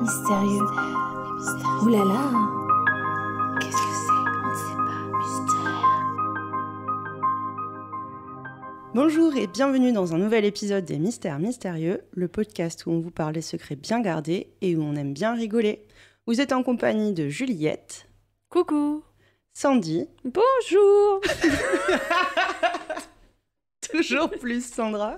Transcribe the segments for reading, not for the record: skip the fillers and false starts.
mystérieux. Ouh là là. Qu'est-ce que c'est? On ne sait pas. Mystère. Bonjour et bienvenue dans un nouvel épisode des Mystères Mystérieux, le podcast où on vous parle des secrets bien gardés et où on aime bien rigoler. Vous êtes en compagnie de Juliette. Coucou. Sandy. Bonjour. Toujours plus Sandra.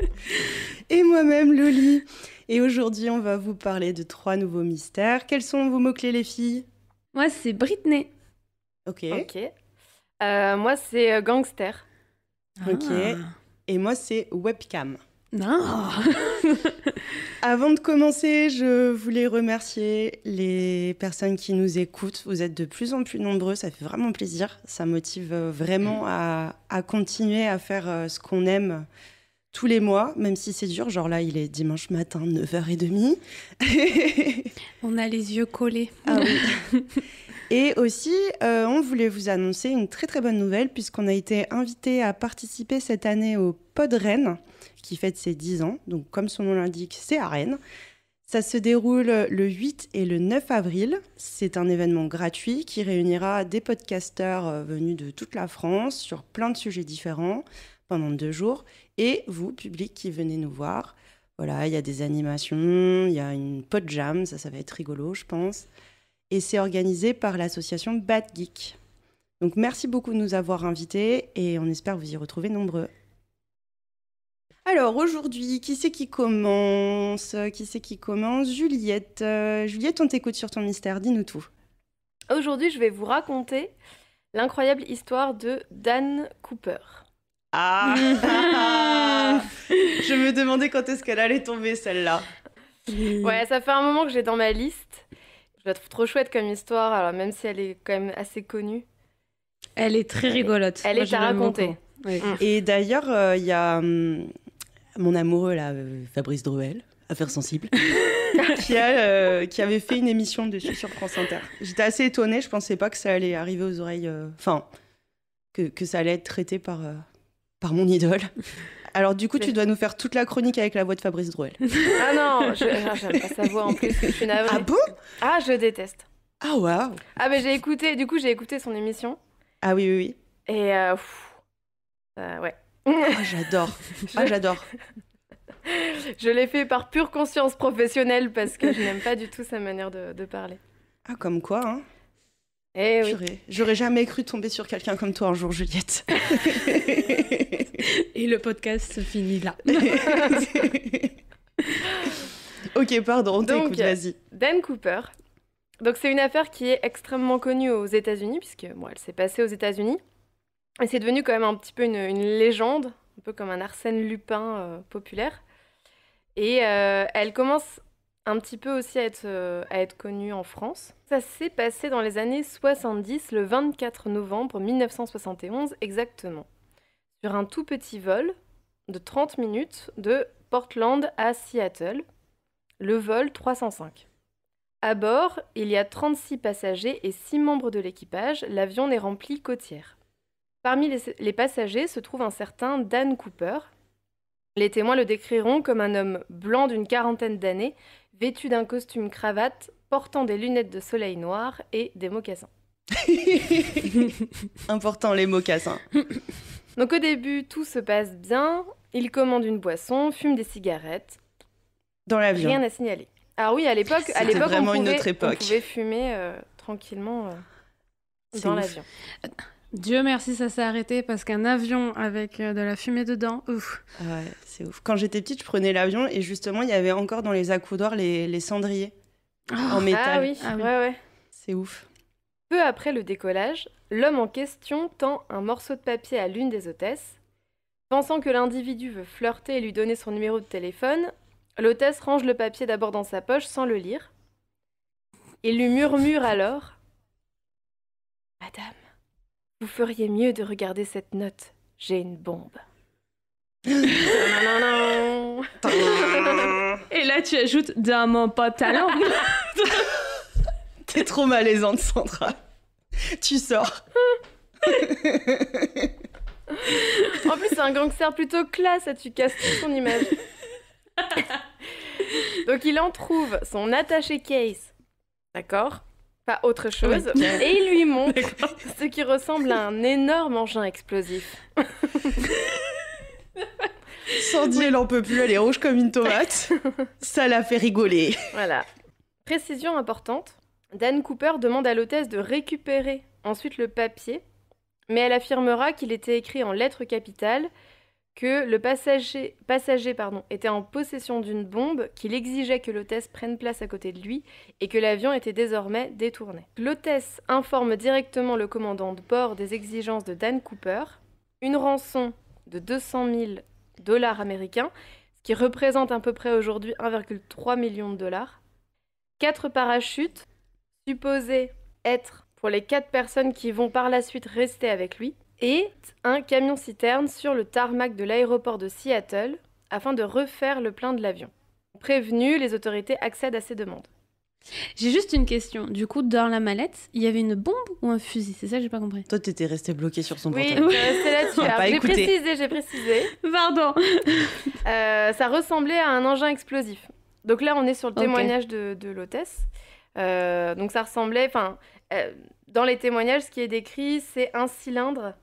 Et moi-même, Loli. Et aujourd'hui, on va vous parler de 3 nouveaux mystères. Quels sont vos mots-clés, les filles? Moi, c'est Britney. Ok. Moi, c'est gangster. Ok. Et moi, c'est webcam. Non. Avant de commencer, je voulais remercier les personnes qui nous écoutent. Vous êtes de plus en plus nombreux, ça fait vraiment plaisir. Ça motive vraiment à continuer à faire ce qu'on aime tous les mois, même si c'est dur. Genre là, il est dimanche matin, 9h30. On a les yeux collés. Ah oui. Et aussi, on voulait vous annoncer une très très bonne nouvelle puisqu'on a été invité à participer cette année au Pod Rennes, qui fête ses 10 ans. Donc, comme son nom l'indique, c'est à Rennes. Ça se déroule le 8 et le 9 avril. C'est un événement gratuit qui réunira des podcasteurs venus de toute la France sur plein de sujets différents pendant 2 jours. Et vous, public qui venez nous voir. Voilà, il y a des animations, il y a une pod jam, ça va être rigolo, je pense. Et c'est organisé par l'association Bad Geek. Donc, merci beaucoup de nous avoir invités et on espère vous y retrouver nombreux. Alors, aujourd'hui, qui c'est qui commence? Juliette. Juliette, on t'écoute sur ton mystère, dis-nous tout. Aujourd'hui, je vais vous raconter l'incroyable histoire de Dan Cooper. Ah Je me demandais quand est-ce qu'elle allait tomber, celle-là. Ouais, ça fait un moment que j'ai dans ma liste. Je la trouve trop chouette comme histoire, alors même si elle est quand même assez connue. Elle est très rigolote. Elle est à raconter. Oui. Et d'ailleurs, il y a mon amoureux, là, Fabrice Drouel, Affaires sensibles, qui avait fait une émission dessus sur France Inter. J'étais assez étonnée, je pensais pas que ça allait arriver aux oreilles... Enfin, que ça allait être traité par mon idole. Alors du coup, tu dois nous faire toute la chronique avec la voix de Fabrice Drouel. Ah non, j'aime pas sa voix en plus, je suis navrée. Ah bon? Ah, je déteste. Ah waouh! Ah mais j'ai écouté son émission. Ah oui. Et ouais. Ah j'adore. Je l'ai fait par pure conscience professionnelle parce que je n'aime pas du tout sa manière de parler. Ah comme quoi, hein? Eh oui. Purée. J'aurais jamais cru tomber sur quelqu'un comme toi un jour, Juliette. Et le podcast se finit là. Ok, pardon, on t'écoute, vas-y. Dan Cooper. Donc c'est une affaire qui est extrêmement connue aux États-Unis, puisque elle s'est passée aux États-Unis. Et c'est devenu quand même un petit peu une légende, un peu comme un Arsène Lupin populaire. Et elle commence un petit peu aussi à être connue en France. Ça s'est passé dans les années 70, le 24 novembre 1971 exactement, sur un tout petit vol de 30 minutes de Portland à Seattle, le vol 305. À bord, il y a 36 passagers et 6 membres de l'équipage. L'avion n'est rempli qu'au tiers. Parmi les passagers se trouve un certain Dan Cooper. Les témoins le décriront comme un homme blanc d'une quarantaine d'années, vêtu d'un costume cravate, portant des lunettes de soleil noires et des mocassins. Important, les mocassins. Donc au début, tout se passe bien. Il commande une boisson, fume des cigarettes. Dans l'avion. Rien à signaler. Alors oui, à l'époque, vraiment on une autre époque. On pouvait fumer tranquillement dans l'avion. Dieu merci, ça s'est arrêté parce qu'un avion avec de la fumée dedans, ouf. Ouais, c'est ouf. Quand j'étais petite, je prenais l'avion et justement, il y avait encore dans les accoudoirs les cendriers en métal. Ah oui, ouais. C'est ouf. Peu après le décollage, l'homme en question tend un morceau de papier à l'une des hôtesses. Pensant que l'individu veut flirter et lui donner son numéro de téléphone, l'hôtesse range le papier d'abord dans sa poche sans le lire. Il lui murmure alors « Madame, vous feriez mieux de regarder cette note. J'ai une bombe. » Et là, tu ajoutes dans mon pantalon. T'es trop malaisante, Sandra. Tu sors. En plus, c'est un gangster plutôt classe, tu casses toute son image. Donc il en trouve son attaché case D'accord. Pas autre chose. Et il lui montre ce qui ressemble à un énorme engin explosif. Sandy, elle en peut plus, elle est rouge comme une tomate. Ça l'a fait rigoler. Voilà. Précision importante, Dan Cooper demande à l'hôtesse de récupérer ensuite le papier, mais elle affirmera qu'il était écrit en lettres capitales que le passager était en possession d'une bombe, qu'il exigeait que l'hôtesse prenne place à côté de lui et que l'avion était désormais détourné. L'hôtesse informe directement le commandant de bord des exigences de Dan Cooper, une rançon de 200 000 $ américains, ce qui représente à peu près aujourd'hui 1,3 million de dollars, 4 parachutes, supposés être pour les 4 personnes qui vont par la suite rester avec lui, et un camion-citerne sur le tarmac de l'aéroport de Seattle afin de refaire le plein de l'avion. Prévenus, les autorités accèdent à ces demandes. J'ai juste une question. Du coup, dans la mallette, il y avait une bombe ou un fusil? C'est ça que j'ai pas compris. Toi, t'étais resté bloqué sur son Oui, portable. c'est là-dessus. On va Alors, pas j'ai écouter. précisé. Pardon. Ça ressemblait à un engin explosif. Donc là, on est sur le Ok. témoignage de l'hôtesse. Donc ça ressemblait... dans les témoignages, ce qui est décrit, c'est un cylindre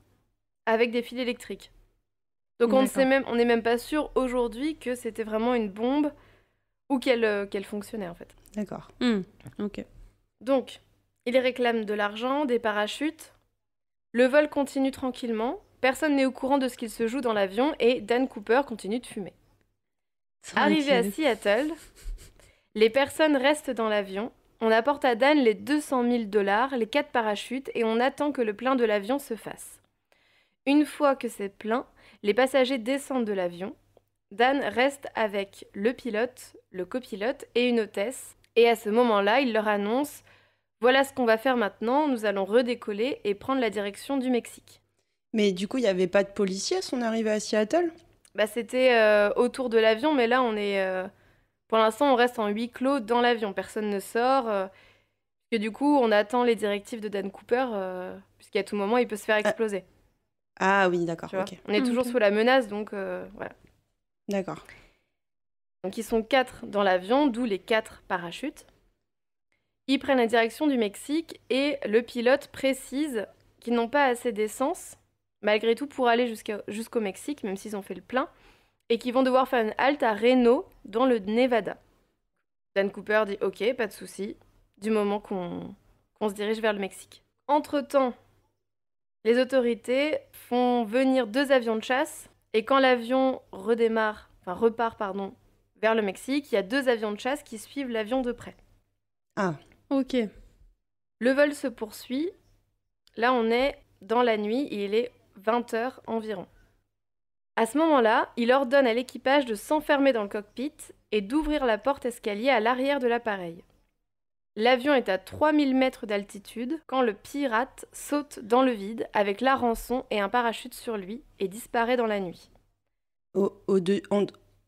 avec des fils électriques. Donc on n'est même pas sûr aujourd'hui que c'était vraiment une bombe ou qu'elle fonctionnait en fait. D'accord. Ok. Donc, il réclame de l'argent, des parachutes. Le vol continue tranquillement. Personne n'est au courant de ce qu'il se joue dans l'avion et Dan Cooper continue de fumer. Arrivé à Seattle, les personnes restent dans l'avion. On apporte à Dan les 200 000 $, les 4 parachutes et on attend que le plein de l'avion se fasse. Une fois que c'est plein, les passagers descendent de l'avion. Dan reste avec le pilote, le copilote et une hôtesse. Et à ce moment-là, il leur annonce « Voilà ce qu'on va faire maintenant, nous allons redécoller et prendre la direction du Mexique. » Mais du coup, il n'y avait pas de policiers à son arrivée à Seattle? C'était autour de l'avion, mais là, on est... pour l'instant, on reste en huis clos dans l'avion. Personne ne sort. Et du coup, on attend les directives de Dan Cooper, puisqu'à tout moment, il peut se faire exploser. Ah oui, d'accord. Tu vois. Ok. On est toujours sous la menace, donc voilà. D'accord. Donc ils sont 4 dans l'avion, d'où les 4 parachutes. Ils prennent la direction du Mexique et le pilote précise qu'ils n'ont pas assez d'essence, malgré tout, pour aller jusqu'au Mexique, même s'ils ont fait le plein, et qu'ils vont devoir faire une halte à Reno, dans le Nevada. Dan Cooper dit « Ok, pas de souci, du moment qu'on se dirige vers le Mexique. » Entre-temps, les autorités font venir 2 avions de chasse, et quand l'avion repart vers le Mexique, il y a 2 avions de chasse qui suivent l'avion de près. Ah. Ok. Le vol se poursuit. Là, on est dans la nuit et il est 20h environ. À ce moment-là, il ordonne à l'équipage de s'enfermer dans le cockpit et d'ouvrir la porte escalier à l'arrière de l'appareil. L'avion est à 3000 mètres d'altitude quand le pirate saute dans le vide avec la rançon et un parachute sur lui et disparaît dans la nuit.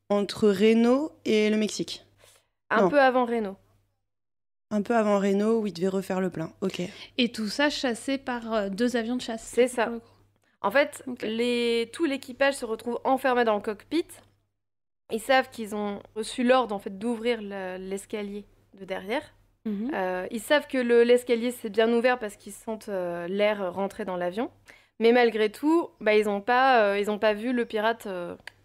Entre Reno et le Mexique? Un peu avant Reno. Un peu avant Reno où il devait refaire le plein. Ok. Et tout ça chassé par 2 avions de chasse. C'est ça. En fait, Okay. tout l'équipage se retrouve enfermé dans le cockpit. Ils savent qu'ils ont reçu l'ordre en fait, d'ouvrir l'escalier de derrière. Ils savent que l'escalier s'est bien ouvert parce qu'ils sentent l'air rentrer dans l'avion. Mais malgré tout, ils n'ont pas vu le pirate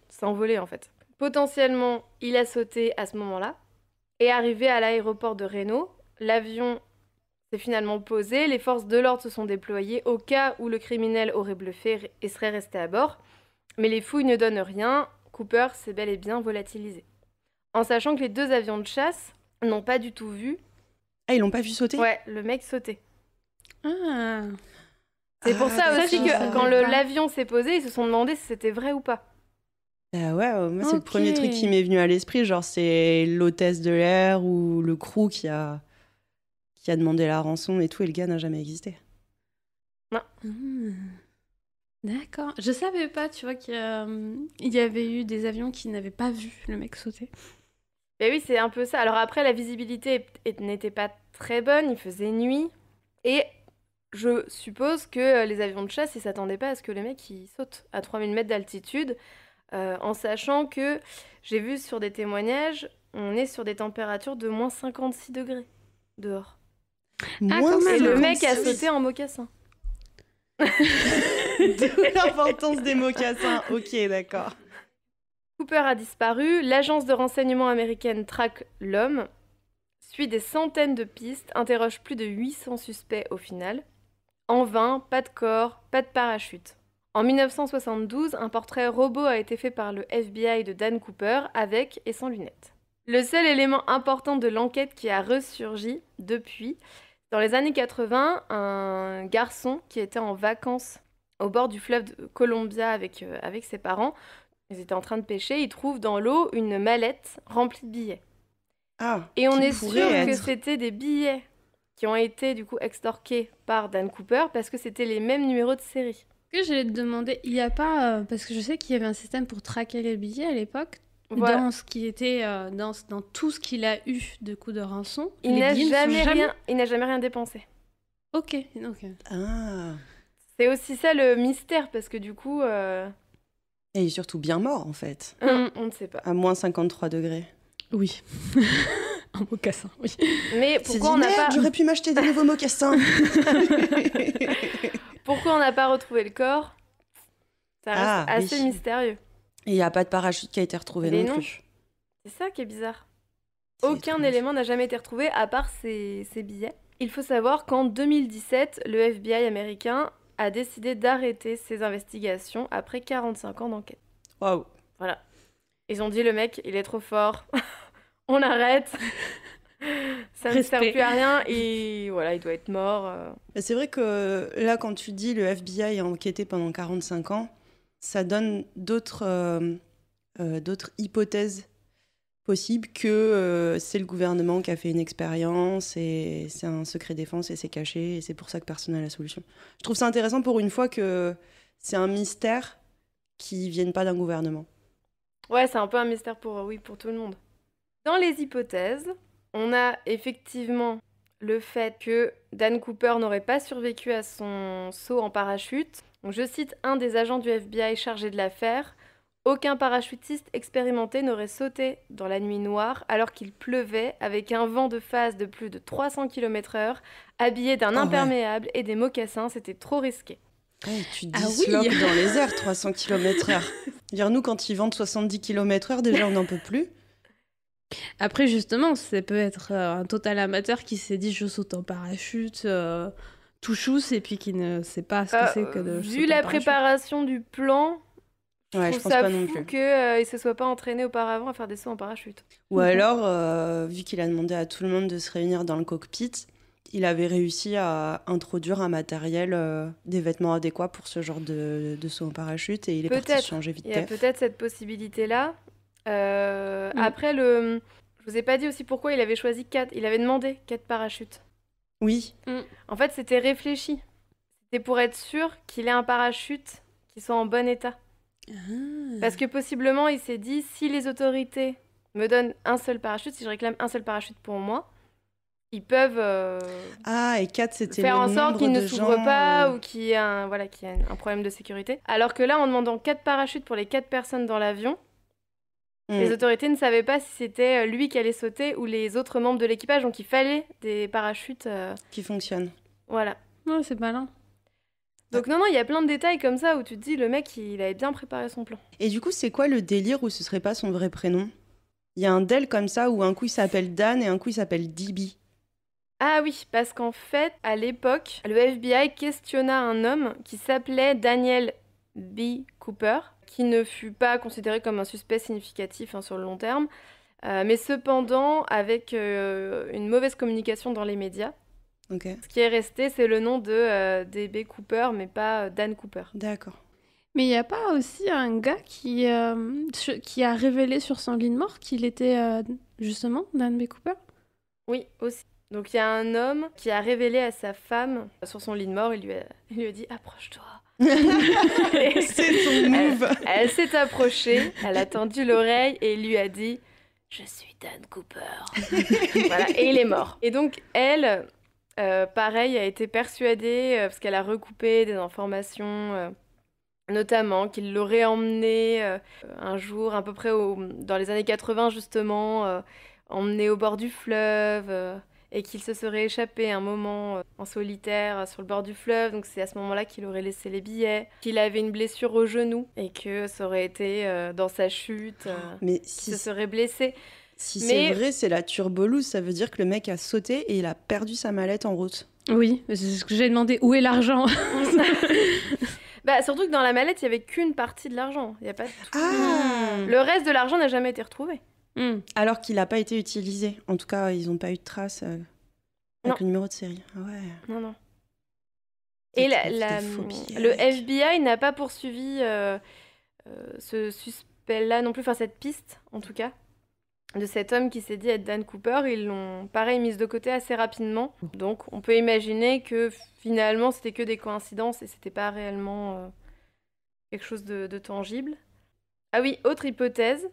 s'envoler en fait. Potentiellement, il a sauté à ce moment-là. Et arrivé à l'aéroport de Reno, l'avion s'est finalement posé. Les forces de l'ordre se sont déployées au cas où le criminel aurait bluffé et serait resté à bord. Mais les fouilles ne donnent rien. Cooper s'est bel et bien volatilisé. En sachant que les 2 avions de chasse n'ont pas du tout vu. Ah, ils l'ont pas vu sauter? Ouais, le mec sautait. Ah. C'est pour ça aussi que quand pas. l'avion s'est posé, ils se sont demandé si c'était vrai ou pas. Ah ouais, moi c'est le premier truc qui m'est venu à l'esprit, genre c'est l'hôtesse de l'air ou le crew qui a demandé la rançon et tout, et le gars n'a jamais existé. Non. D'accord. Je savais pas, tu vois, qu'il y avait eu des avions qui n'avaient pas vu le mec sauter. Et oui, c'est un peu ça. Alors après, la visibilité n'était pas très bonne, il faisait nuit, et je suppose que les avions de chasse, ils s'attendaient pas à ce que le mec il saute à 3000 mètres d'altitude, en sachant que j'ai vu sur des témoignages, on est sur des températures de moins 56 degrés dehors. Moins quand même. Et le mec a 56. sauté en mocassin. D'où l'importance des mocassins. Ok, d'accord. Cooper a disparu, l'agence de renseignement américaine traque l'homme, suit des centaines de pistes, interroge plus de 800 suspects au final. En vain, pas de corps, pas de parachute. En 1972, un portrait robot a été fait par le FBI de Dan Cooper avec et sans lunettes. Le seul élément important de l'enquête qui a ressurgi depuis, dans les années 80, un garçon qui était en vacances au bord du fleuve de Columbia avec ses parents, ils étaient en train de pêcher, ils trouvent dans l'eau une mallette remplie de billets. Ah, Et on qui est sûr pourrait que être. c'était des billets qui ont été du coup extorqués par Dan Cooper parce que c'était les mêmes numéros de série. Que j'allais te demander, il n'y a pas, parce que je sais qu'il y avait un système pour traquer les billets à l'époque, Voilà. dans ce qui était, dans tout ce qu'il a eu de coups de rançon. Il les n'a billets ne sont jamais rien dépensé. Ok. Ah. C'est aussi ça le mystère parce que du coup, Et il est surtout bien mort, en fait. on ne sait pas. À moins 53 degrés. Oui. Un mocassin, oui. Mais Il s'est pourquoi dit, on n'a merde, pas, j'aurais pu m'acheter des nouveaux mocassins. pourquoi on n'a pas retrouvé le corps? Ça reste Ah, assez oui. mystérieux. Et il n'y a pas de parachute qui a été retrouvé Mais non non. plus. C'est ça qui est bizarre. C'est Aucun étrange. élément n'a jamais été retrouvé à part ces billets. Il faut savoir qu'en 2017, le FBI américain a décidé d'arrêter ses investigations après 45 ans d'enquête. Waouh. Voilà. Ils ont dit le mec, il est trop fort. On arrête. Ça ne sert Respect. plus à rien et voilà, il doit être mort. Mais c'est vrai que là, quand tu dis le FBI a enquêté pendant 45 ans, ça donne d'autres hypothèses possibles que c'est le gouvernement qui a fait une expérience et c'est un secret défense et c'est caché et c'est pour ça que personne n'a la solution. Je trouve ça intéressant pour une fois que c'est un mystère qui ne vienne pas d'un gouvernement. Ouais, c'est un peu un mystère pour tout le monde. Dans les hypothèses, on a effectivement le fait que Dan Cooper n'aurait pas survécu à son saut en parachute. Donc, je cite un des agents du FBI chargé de l'affaire. Aucun parachutiste expérimenté n'aurait sauté dans la nuit noire alors qu'il pleuvait avec un vent de face de plus de 300 km/h, habillé d'un Ah ouais. imperméable et des mocassins, c'était trop risqué. Ouais, tu Ah oui. disloques dans les airs 300 km/h. Dire nous, quand ils vendent 70 km/h, déjà on n'en peut plus. Après, justement, ça peut être un total amateur qui s'est dit je saute en parachute, tout chousse, et puis qui ne sait pas ce que c'est que de Vu sauter la en parachute. préparation du plan, Ouais, je je trouve pense ça pas non fou plus. qu'il ne se soit pas entraîné auparavant à faire des sauts en parachute. Ou alors, vu qu'il a demandé à tout le monde de se réunir dans le cockpit, il avait réussi à introduire un matériel, des vêtements adéquats pour ce genre de saut en parachute et il est parti Peut-être. se changer vite Il y a fait. peut-être cette possibilité-là. Après, je vous ai pas dit aussi pourquoi il avait choisi 4. Il avait demandé 4 parachutes. Oui, En fait, c'était réfléchi. C'était pour être sûr qu'il ait un parachute qui soit en bon état. Parce que possiblement, il s'est dit, si les autorités me donnent un seul parachute, si je réclame un seul parachute pour moi, ils peuvent ah, et 4, c'était faire le en sorte nombre qu'il ne de s'ouvre gens, pas ou qu'il y ait qu'il y ait un problème de sécurité. Alors que là, en demandant 4 parachutes pour les 4 personnes dans l'avion, les autorités ne savaient pas si c'était lui qui allait sauter ou les autres membres de l'équipage. Donc il fallait des parachutes. qui fonctionnent. Voilà. Ouais, c'est malin. Donc non, il y a plein de détails comme ça où tu te dis, le mec, il avait bien préparé son plan. Et du coup, c'est quoi le délire où ce serait pas son vrai prénom? Il y a un Del comme ça où un coup il s'appelle Dan et un coup il s'appelle DB. Ah oui, parce qu'en fait, à l'époque, le FBI questionna un homme qui s'appelait Daniel B. Cooper, qui ne fut pas considéré comme un suspect significatif sur le long terme, mais cependant avec une mauvaise communication dans les médias. Ok, Ce qui est resté, c'est le nom de D.B. Cooper, mais pas Dan Cooper. d'accord. Mais il n'y a pas aussi un gars qui a révélé sur son lit de mort qu'il était justement Dan B. Cooper? Oui, aussi. Donc il y a un homme qui a révélé à sa femme, sur son lit de mort, il lui a dit « Approche-toi ». C'est ton move. Elle s'est approchée, elle a tendu l'oreille et il lui a dit « Je suis Dan Cooper ». Voilà, et il est mort. Et donc elle, pareil, a été persuadée, parce qu'elle a recoupé des informations, notamment qu'il l'aurait emmené un jour, à peu près dans les années 80 justement, emmené au bord du fleuve, et qu'il se serait échappé un moment en solitaire sur le bord du fleuve, donc c'est à ce moment-là qu'il aurait laissé les billets, qu'il avait une blessure au genou et que ça aurait été dans sa chute, Mais qu'il si, se serait blessé. si Mais- c'est vrai, c'est la turbolouse. Ça veut dire que le mec a sauté et il a perdu sa mallette en route. Oui, c'est ce que j'ai demandé. Où est l'argent? Bah, surtout que dans la mallette, il n'y avait qu'une partie de l'argent. Il y a pas tout. Ah Le reste de l'argent n'a jamais été retrouvé. Alors qu'il n'a pas été utilisé. En tout cas, ils n'ont pas eu de traces avec Non. le numéro de série. Ah ouais. Non, non. Et Peut-être qu'il a fait des faux billets le avec. FBI n'a pas poursuivi ce suspect-là non plus, enfin cette piste en tout cas, de cet homme qui s'est dit être Dan Cooper. Ils l'ont pareil mise de côté assez rapidement. Donc on peut imaginer que finalement c'était que des coïncidences et c'était pas réellement quelque chose de tangible. Ah oui, autre hypothèse,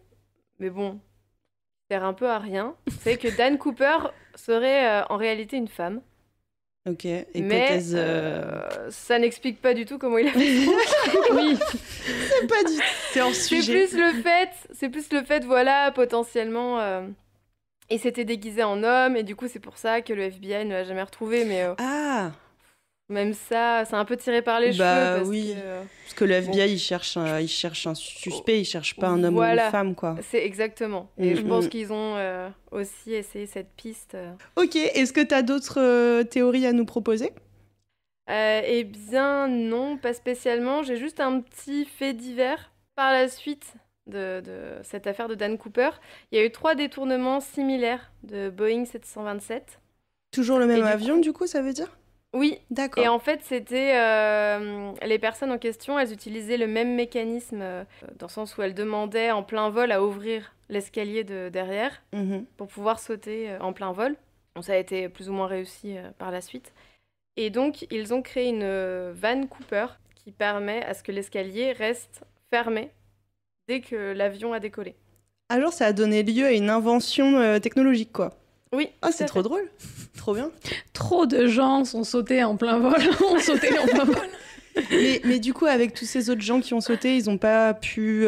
mais bon, ça sert un peu à rien, c'est que Dan Cooper serait en réalité une femme. Ok. Mais Hypothèse. ça n'explique pas du tout comment il a fait. Oui. C'est pas du tout. C'est hors sujet. C'est plus le fait, voilà, potentiellement, il s'était déguisé en homme et du coup c'est pour ça que le FBI ne l'a jamais retrouvé. Mais Ah même ça, c'est un peu tiré par les Bah cheveux parce oui. que Parce que le FBI, il cherche un suspect, il cherche pas un homme ou Voilà. une femme, quoi. c'est exactement. Et je pense Mm. qu'ils ont aussi essayé cette piste. Ok, est-ce que tu as d'autres théories à nous proposer? Eh bien non, pas spécialement. J'ai juste un petit fait divers. Par la suite de cette affaire de Dan Cooper, il y a eu 3 détournements similaires de Boeing 727. Toujours le même Et du avion, coup- du coup, ça veut dire? Oui, D'accord. et en fait, c'était les personnes en question, elles utilisaient le même mécanisme dans le sens où elles demandaient en plein vol à ouvrir l'escalier de derrière Mhm. pour pouvoir sauter en plein vol. Donc, ça a été plus ou moins réussi par la suite. Et donc, ils ont créé une vanne Cooper qui permet à ce que l'escalier reste fermé dès que l'avion a décollé. Alors, ça a donné lieu à une invention technologique, quoi. Oui, Ah, tout c'est à trop fait. drôle. Trop bien. Trop de gens sont sautés en plein vol. ont sauté en plein vol. Mais du coup, avec tous ces autres gens qui ont sauté, ils n'ont pas pu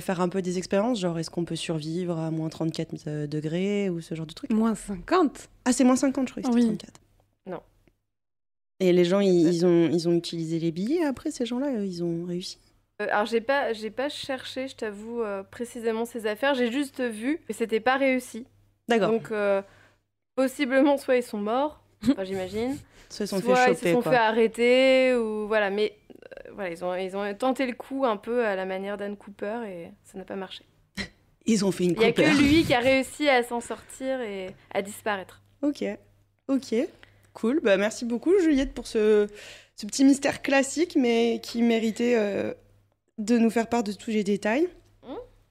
faire un peu des expériences, genre est-ce qu'on peut survivre à moins 34 degrés ou ce genre de truc? Moins 50. Ah, c'est moins 50, je crois que c'était Oui. 34. Non. Et les gens, ils ont utilisé les billets après, ces gens-là, ils ont réussi. Alors j'ai pas cherché, je t'avoue, précisément ces affaires. J'ai juste vu que c'était pas réussi. D'accord. Donc possiblement soit ils sont morts, enfin, j'imagine, Soit ils se sont soit fait ils se choper, sont quoi. fait arrêter ou voilà. Mais voilà, ils ont tenté le coup un peu à la manière d'Anne Cooper et ça n'a pas marché. Ils ont fait une Il y a Cooper. que lui qui a réussi à s'en sortir et à disparaître. Ok. Cool. Bah, merci beaucoup, Juliette, pour ce petit mystère classique, mais qui méritait de nous faire part de tous les détails.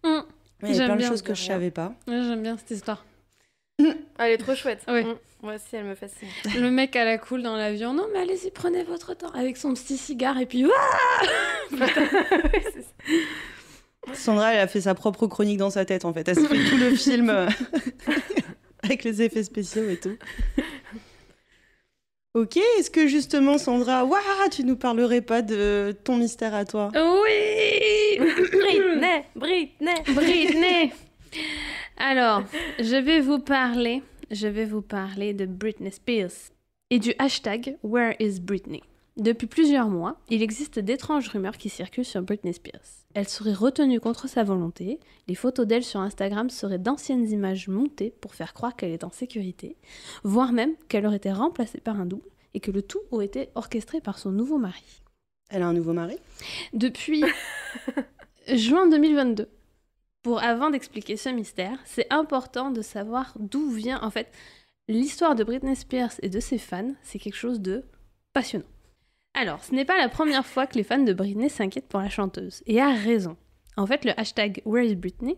Il y a J'aime plein de bien, choses que de je rien. savais pas. Ouais, j'aime bien cette histoire. Ah, elle est trop chouette. Ouais. Moi aussi, elle me fascine. Le mec à la cool dans l'avion. Non, mais allez-y, prenez votre temps. Avec son petit cigare et puis... Ouah Ouais, c'est ça. Sandra, elle a fait sa propre chronique dans sa tête, en fait. Elle s'est fait tout le film avec les effets spéciaux et tout. Ok, est-ce que justement, Sandra, tu nous parlerais pas de ton mystère à toi? Oui Britney. Britney. Alors, je vais vous parler de Britney Spears et du hashtag Where is Britney. Depuis plusieurs mois, il existe d'étranges rumeurs qui circulent sur Britney Spears. Elle serait retenue contre sa volonté, les photos d'elle sur Instagram seraient d'anciennes images montées pour faire croire qu'elle est en sécurité, voire même qu'elle aurait été remplacée par un double et que le tout aurait été orchestré par son nouveau mari. Elle a un nouveau mari? Depuis juin 2022. Avant d'expliquer ce mystère, c'est important de savoir d'où vient, en fait, l'histoire de Britney Spears et de ses fans, c'est quelque chose de passionnant. Alors, ce n'est pas la première fois que les fans de Britney s'inquiètent pour la chanteuse, et à raison. En fait, le hashtag Where is Britney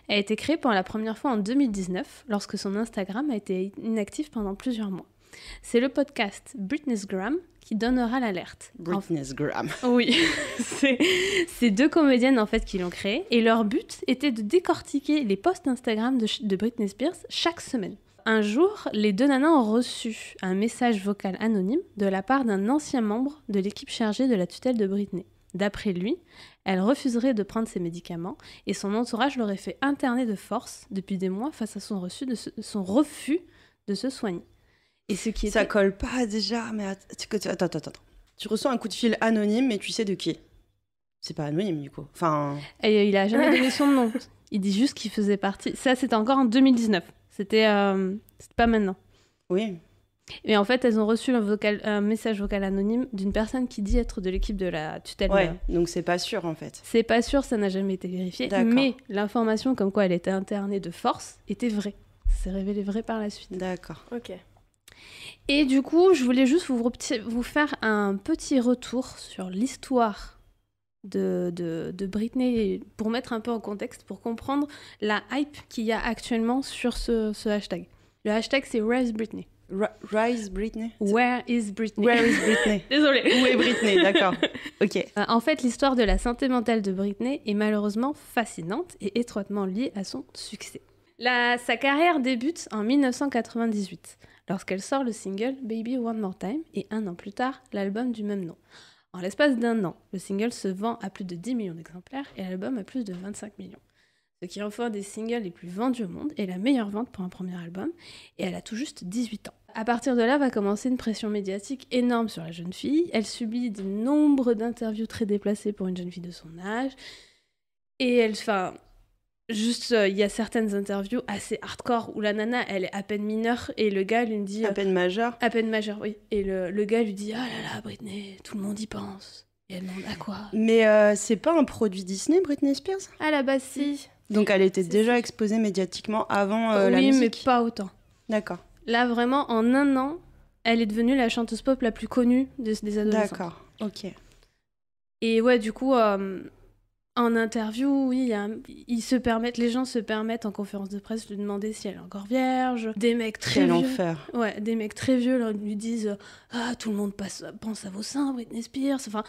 a été créé pour la première fois en 2019, lorsque son Instagram a été inactif pendant plusieurs mois. C'est le podcast Britney's Gram qui donnera l'alerte. Britney's Gram. Oui, c'est 2 comédiennes en fait qui l'ont créé et leur but était de décortiquer les posts Instagram de Britney Spears chaque semaine. Un jour, les 2 nanas ont reçu un message vocal anonyme de la part d'un ancien membre de l'équipe chargée de la tutelle de Britney. D'après lui, elle refuserait de prendre ses médicaments et son entourage l'aurait fait interner de force depuis des mois face à son refus de se soigner. Et ce qui Ça était... colle pas déjà, mais attends. Tu reçois un coup de fil anonyme, mais tu sais de qui? C'est pas anonyme du coup. Enfin, Et il a jamais donné son nom. Il dit juste qu'il faisait partie. Ça, c'était encore en 2019. C'était pas maintenant. oui. Et en fait, elles ont reçu un message vocal anonyme d'une personne qui dit être de l'équipe de la tutelle. Ouais, donc c'est pas sûr en fait. C'est pas sûr, ça n'a jamais été vérifié. D'accord. Mais l'information comme quoi elle était internée de force était vraie. C'est révélé vrai par la suite. D'accord. Ok. Et du coup, je voulais juste vous faire un petit retour sur l'histoire de Britney pour mettre un peu en contexte, pour comprendre la hype qu'il y a actuellement sur ce hashtag. Le hashtag, c'est Where is Britney? Rise Britney. Where is Britney? Where is Britney? Désolée. Où est Britney? D'accord. Ok. En fait, l'histoire de la santé mentale de Britney est malheureusement fascinante et étroitement liée à son succès. Sa carrière débute en 1998, lorsqu'elle sort le single Baby One More Time et un an plus tard, l'album du même nom. En l'espace d'un an, le single se vend à plus de 10 millions d'exemplaires et l'album à plus de 25 millions. Ce qui en fait un des singles les plus vendus au monde et la meilleure vente pour un premier album, et elle a tout juste 18 ans. À partir de là va commencer une pression médiatique énorme sur la jeune fille. Elle subit de nombre d'interviews très déplacées pour une jeune fille de son âge. Et il y a certaines interviews assez hardcore où la nana, elle est à peine mineure et le gars lui dit... À peine majeure. À peine majeure, oui. Et le gars lui dit « Ah là là, Britney, tout le monde y pense. » Et elle demande « À quoi ?» Mais c'est pas un produit Disney, Britney Spears? À la base, si. Donc elle était C'est déjà ça. exposée médiatiquement avant la Oui, mais musique. pas autant. D'accord. Là, vraiment, en un an, elle est devenue la chanteuse pop la plus connue des adolescents. D'accord. Ok. Et ouais, du coup, en interview, oui, les gens se permettent en conférence de presse de lui demander si elle est encore vierge. Des mecs très Quel vieux. enfer. Ouais, des mecs très vieux lui disent Ah, tout le monde pense à vos seins, Britney Spears. Enfin,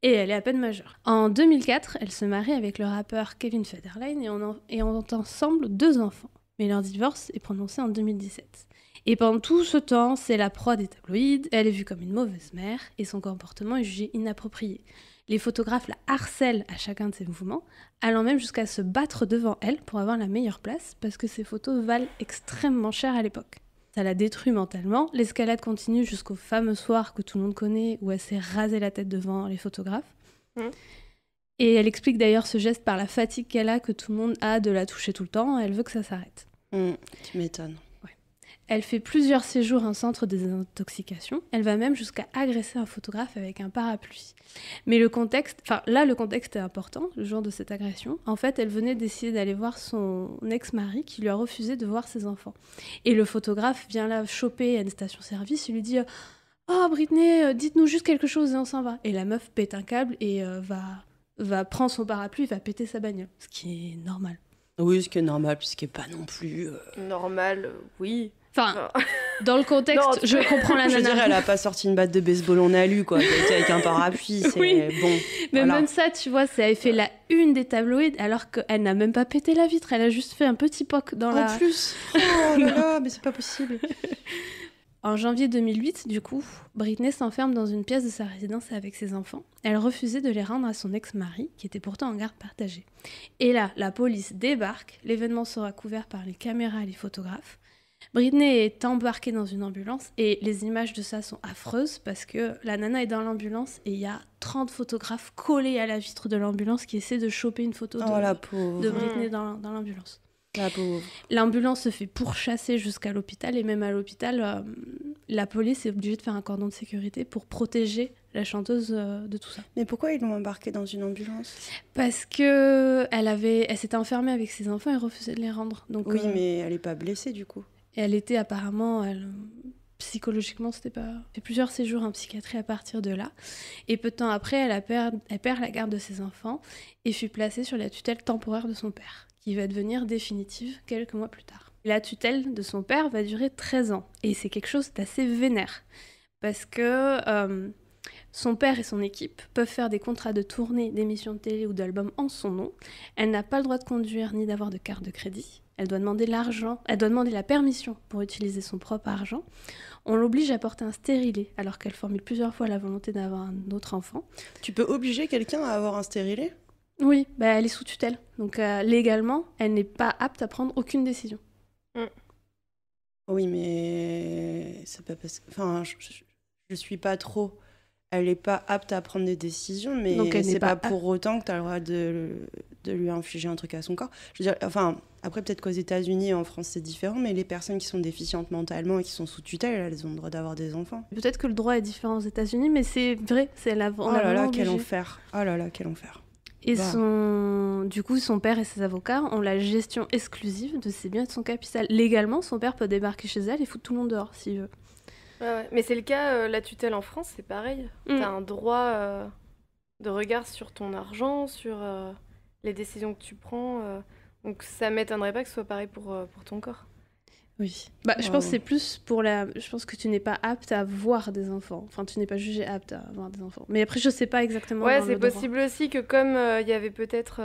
et elle est à peine majeure. En 2004, elle se marie avec le rappeur Kevin Federline et ont ensemble 2 enfants. Mais leur divorce est prononcé en 2017. Et pendant tout ce temps, c'est la proie des tabloïds, elle est vue comme une mauvaise mère et son comportement est jugé inapproprié. Les photographes la harcèlent à chacun de ses mouvements, allant même jusqu'à se battre devant elle pour avoir la meilleure place parce que ses photos valent extrêmement cher à l'époque. Ça la détruit mentalement, l'escalade continue jusqu'au fameux soir que tout le monde connaît où elle s'est rasé la tête devant les photographes. Et elle explique d'ailleurs ce geste par la fatigue qu'elle a, que tout le monde a de la toucher tout le temps, elle veut que ça s'arrête. Tu m'étonnes. Elle fait plusieurs séjours en centre de désintoxication. Elle va même jusqu'à agresser un photographe avec un parapluie. Mais le contexte est important, le jour de cette agression. En fait, elle venait d'essayer d'aller voir son ex-mari qui lui a refusé de voir ses enfants. Et le photographe vient la choper à une station-service. Il lui dit « Oh, Britney, dites-nous juste quelque chose et on s'en va. » Et la meuf pète un câble et va prendre son parapluie et va péter sa bagnole. Ce qui est normal. Oui, ce qui est normal, puisqu'il n'est pas non plus... Normal, oui. Enfin, dans le contexte, Non, je comprends la Je veux nana. dire, elle a pas sorti une batte de baseball en alu, quoi. Elle était avec un parapluie, c'est Oui. bon. Mais voilà. même ça, tu vois, ça avait fait la une des tabloïds alors qu'elle n'a même pas pété la vitre, elle a juste fait un petit poc dans la... En plus, oh là là, mais c'est pas possible. En janvier 2008, du coup, Britney s'enferme dans une pièce de sa résidence avec ses enfants. Elle refusait de les rendre à son ex-mari, qui était pourtant en garde partagée. Et là, la police débarque, l'événement sera couvert par les caméras et les photographes. Britney est embarquée dans une ambulance et les images de ça sont affreuses parce que la nana est dans l'ambulance et il y a 30 photographes collés à la vitre de l'ambulance qui essaient de choper une photo Oh la pauvre. de Britney dans l'ambulance. La pauvre. L'ambulance se fait pourchasser jusqu'à l'hôpital et même à l'hôpital, la police est obligée de faire un cordon de sécurité pour protéger la chanteuse de tout ça. Mais pourquoi ils l'ont embarquée dans une ambulance? Parce que elle s'était enfermée avec ses enfants et refusait de les rendre. Donc, Oui, mais elle est pas blessée, du coup. elle était apparemment... psychologiquement, c'était pas... Elle fait plusieurs séjours en psychiatrie à partir de là. Et peu de temps après, elle perd la garde de ses enfants et fut placée sur la tutelle temporaire de son père, qui va devenir définitive quelques mois plus tard. La tutelle de son père va durer 13 ans. Et c'est quelque chose d'assez vénère. Parce que son père et son équipe peuvent faire des contrats de tournée, d'émissions de télé ou d'albums en son nom. Elle n'a pas le droit de conduire ni d'avoir de carte de crédit. Elle doit demander l'argent, elle doit demander la permission pour utiliser son propre argent. On l'oblige à porter un stérilet, alors qu'elle formule plusieurs fois la volonté d'avoir un autre enfant. Tu peux obliger quelqu'un à avoir un stérilet? Oui, elle est sous tutelle. Donc légalement, elle n'est pas apte à prendre aucune décision. Oui, mais c'est pas parce que... Enfin, je suis pas trop... Elle n'est pas apte à prendre des décisions, mais Donc, elle n'est c'est pas pas pour autant que tu as le droit de lui infliger un truc à son corps. Je veux dire, enfin, après, peut-être qu'aux États-Unis et en France, c'est différent, mais les personnes qui sont déficientes mentalement et qui sont sous tutelle, elles ont le droit d'avoir des enfants. Peut-être que le droit est différent aux États-Unis, mais c'est vrai, Oh là là, quel enfer. Oh là là, quel enfer. Et Bah. du coup, son père et ses avocats ont la gestion exclusive de ses biens et de son capital. Légalement, son père peut débarquer chez elle et foutre tout le monde dehors s'il veut. Ouais. Mais c'est le cas, la tutelle en France, c'est pareil. T'as un droit de regard sur ton argent, sur les décisions que tu prends. Donc ça m'étonnerait pas que ce soit pareil pour ton corps. Oui. Bah, je pense que c'est plus pour Je pense que tu n'es pas apte à avoir des enfants. Enfin, tu n'es pas jugé apte à avoir des enfants. Mais après, je sais pas exactement. Ouais, dans c'est le droit. possible aussi que comme il y avait peut-être...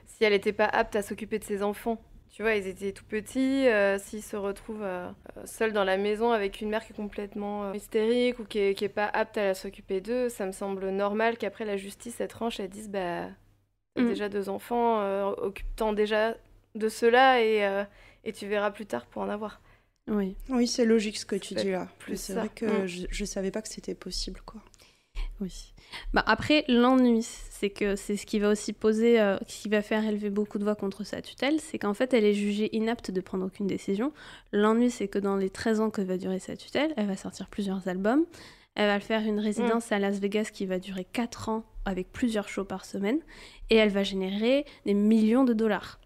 si elle n'était pas apte à s'occuper de ses enfants, tu vois, ils étaient tout petits, s'ils se retrouvent seuls dans la maison avec une mère qui est complètement hystérique ou qui est pas apte à s'occuper d'eux, ça me semble normal qu'après la justice, elle tranche, elle dise, bah, t'as déjà 2 enfants, occupe-t'en déjà de ceux-là et tu verras plus tard pour en avoir. Oui. Oui, c'est logique ce que tu dis là. C'est ça. vrai que je savais pas que c'était possible, quoi. Oui. Bah après, l'ennui, c'est que c'est ce qui va aussi poser, qui va faire élever beaucoup de voix contre sa tutelle, c'est qu'en fait, elle est jugée inapte de prendre aucune décision. L'ennui, c'est que dans les 13 ans que va durer sa tutelle, elle va sortir plusieurs albums. Elle va faire une résidence à Las Vegas qui va durer 4 ans avec plusieurs shows par semaine. Et elle va générer des millions de dollars.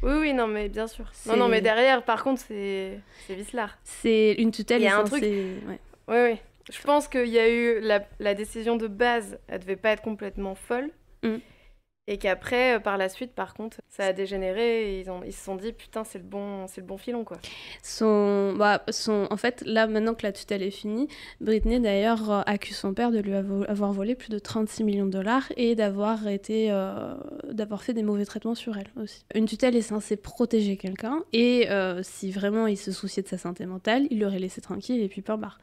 Oui, non, mais bien sûr. Non, mais derrière, par contre, c'est vicelard. C'est une tutelle. Il y a un truc... Ouais. Oui. Je pense qu'il y a eu la décision de base, elle devait pas être complètement folle. Et qu'après, par la suite, par contre, ça a dégénéré et ils se sont dit, putain, c'est le bon filon, quoi. En fait, là, maintenant que la tutelle est finie, Britney, d'ailleurs, accuse son père de lui avoir volé plus de 36 millions de dollars et d'avoir fait des mauvais traitements sur elle aussi. Une tutelle est censée protéger quelqu'un et si vraiment il se souciait de sa santé mentale, il l'aurait laissé tranquille et puis point barre.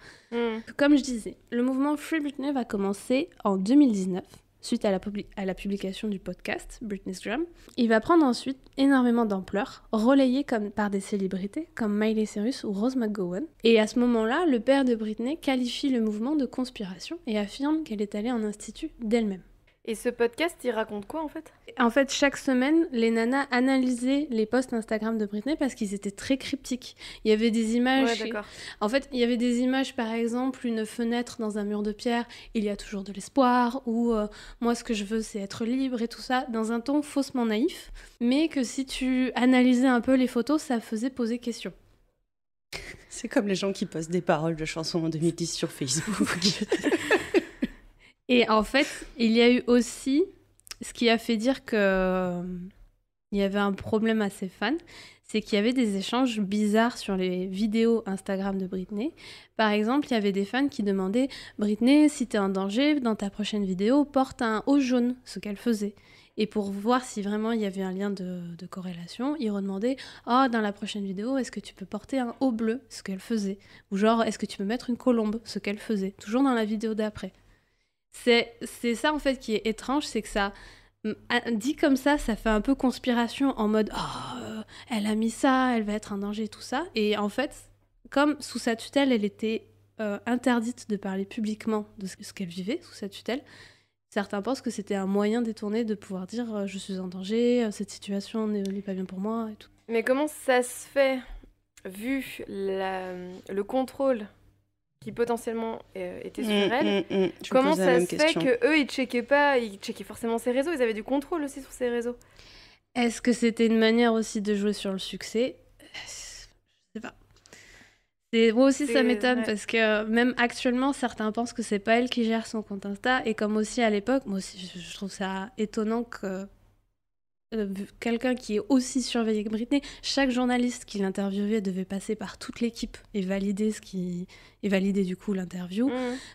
Comme je disais, le mouvement Free Britney va commencer en 2019. Suite à la publication du podcast Britney's Drum. Il va prendre ensuite énormément d'ampleur, relayé par des célébrités comme Miley Cyrus ou Rose McGowan. Et à ce moment-là, le père de Britney qualifie le mouvement de conspiration et affirme qu'elle est allée en institut d'elle-même. Et ce podcast, il raconte quoi en fait ? En fait, chaque semaine, les nanas analysaient les posts Instagram de Britney parce qu'ils étaient très cryptiques. Il y avait des images... Ouais, d'accord. En fait, il y avait des images, par exemple, une fenêtre dans un mur de pierre, il y a toujours de l'espoir, ou moi, ce que je veux, c'est être libre et tout ça, dans un ton faussement naïf, mais que si tu analysais un peu les photos, ça faisait poser question. C'est comme les gens qui postent des paroles de chansons en 2010 sur Facebook. Et en fait, il y a eu aussi ce qui a fait dire qu'il y avait un problème à ses fans, c'est qu'il y avait des échanges bizarres sur les vidéos Instagram de Britney. Par exemple, il y avait des fans qui demandaient « Britney, si t'es en danger, dans ta prochaine vidéo, porte un haut jaune », ce qu'elle faisait. Et pour voir si vraiment il y avait un lien de corrélation, ils redemandaient « Oh, dans la prochaine vidéo, est-ce que tu peux porter un haut bleu ?» ce qu'elle faisait. Ou genre « Est-ce que tu peux mettre une colombe ?» ce qu'elle faisait. Toujours dans la vidéo d'après. C'est ça en fait qui est étrange, c'est que ça, dit comme ça fait un peu conspiration en mode oh, elle a mis ça, elle va être en danger, tout ça. Et en fait, comme sous sa tutelle, elle était interdite de parler publiquement de ce qu'elle vivait sous sa tutelle, certains pensent que c'était un moyen détourné de pouvoir dire je suis en danger, cette situation n'est pas bien pour moi et tout. Mais comment ça se fait, vu le contrôle qui potentiellement était sur elle, comment ça se fait qu'eux, ils checkaient forcément ses réseaux, ils avaient du contrôle aussi sur ses réseaux. Est-ce que c'était une manière aussi de jouer sur le succès ? Je sais pas. Moi aussi, ça m'étonne parce que même actuellement, certains pensent que c'est pas elle qui gère son compte Insta et comme aussi à l'époque, moi aussi, je trouve ça étonnant que quelqu'un qui est aussi surveillé que Britney, chaque journaliste qui l'interviewait devait passer par toute l'équipe et valider du coup l'interview.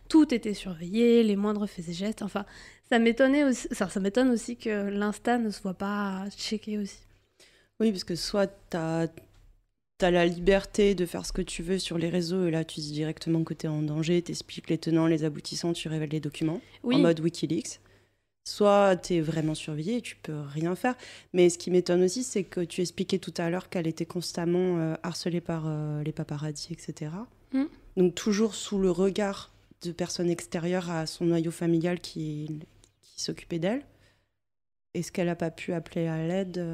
Tout était surveillé, les moindres faits et gestes. Enfin, ça m'étonne aussi que l'Insta ne soit pas checké aussi. Oui, parce que soit t'as la liberté de faire ce que tu veux sur les réseaux et là tu dis directement que t'es en danger, t'expliques les tenants, les aboutissants, tu révèles les documents en mode Wikileaks. Soit tu es vraiment surveillée et tu peux rien faire. Mais ce qui m'étonne aussi, c'est que tu expliquais tout à l'heure qu'elle était constamment harcelée par les paparazzis, etc. Mm. Donc toujours sous le regard de personnes extérieures à son noyau familial qui s'occupait d'elle. Est-ce qu'elle n'a pas pu appeler à l'aide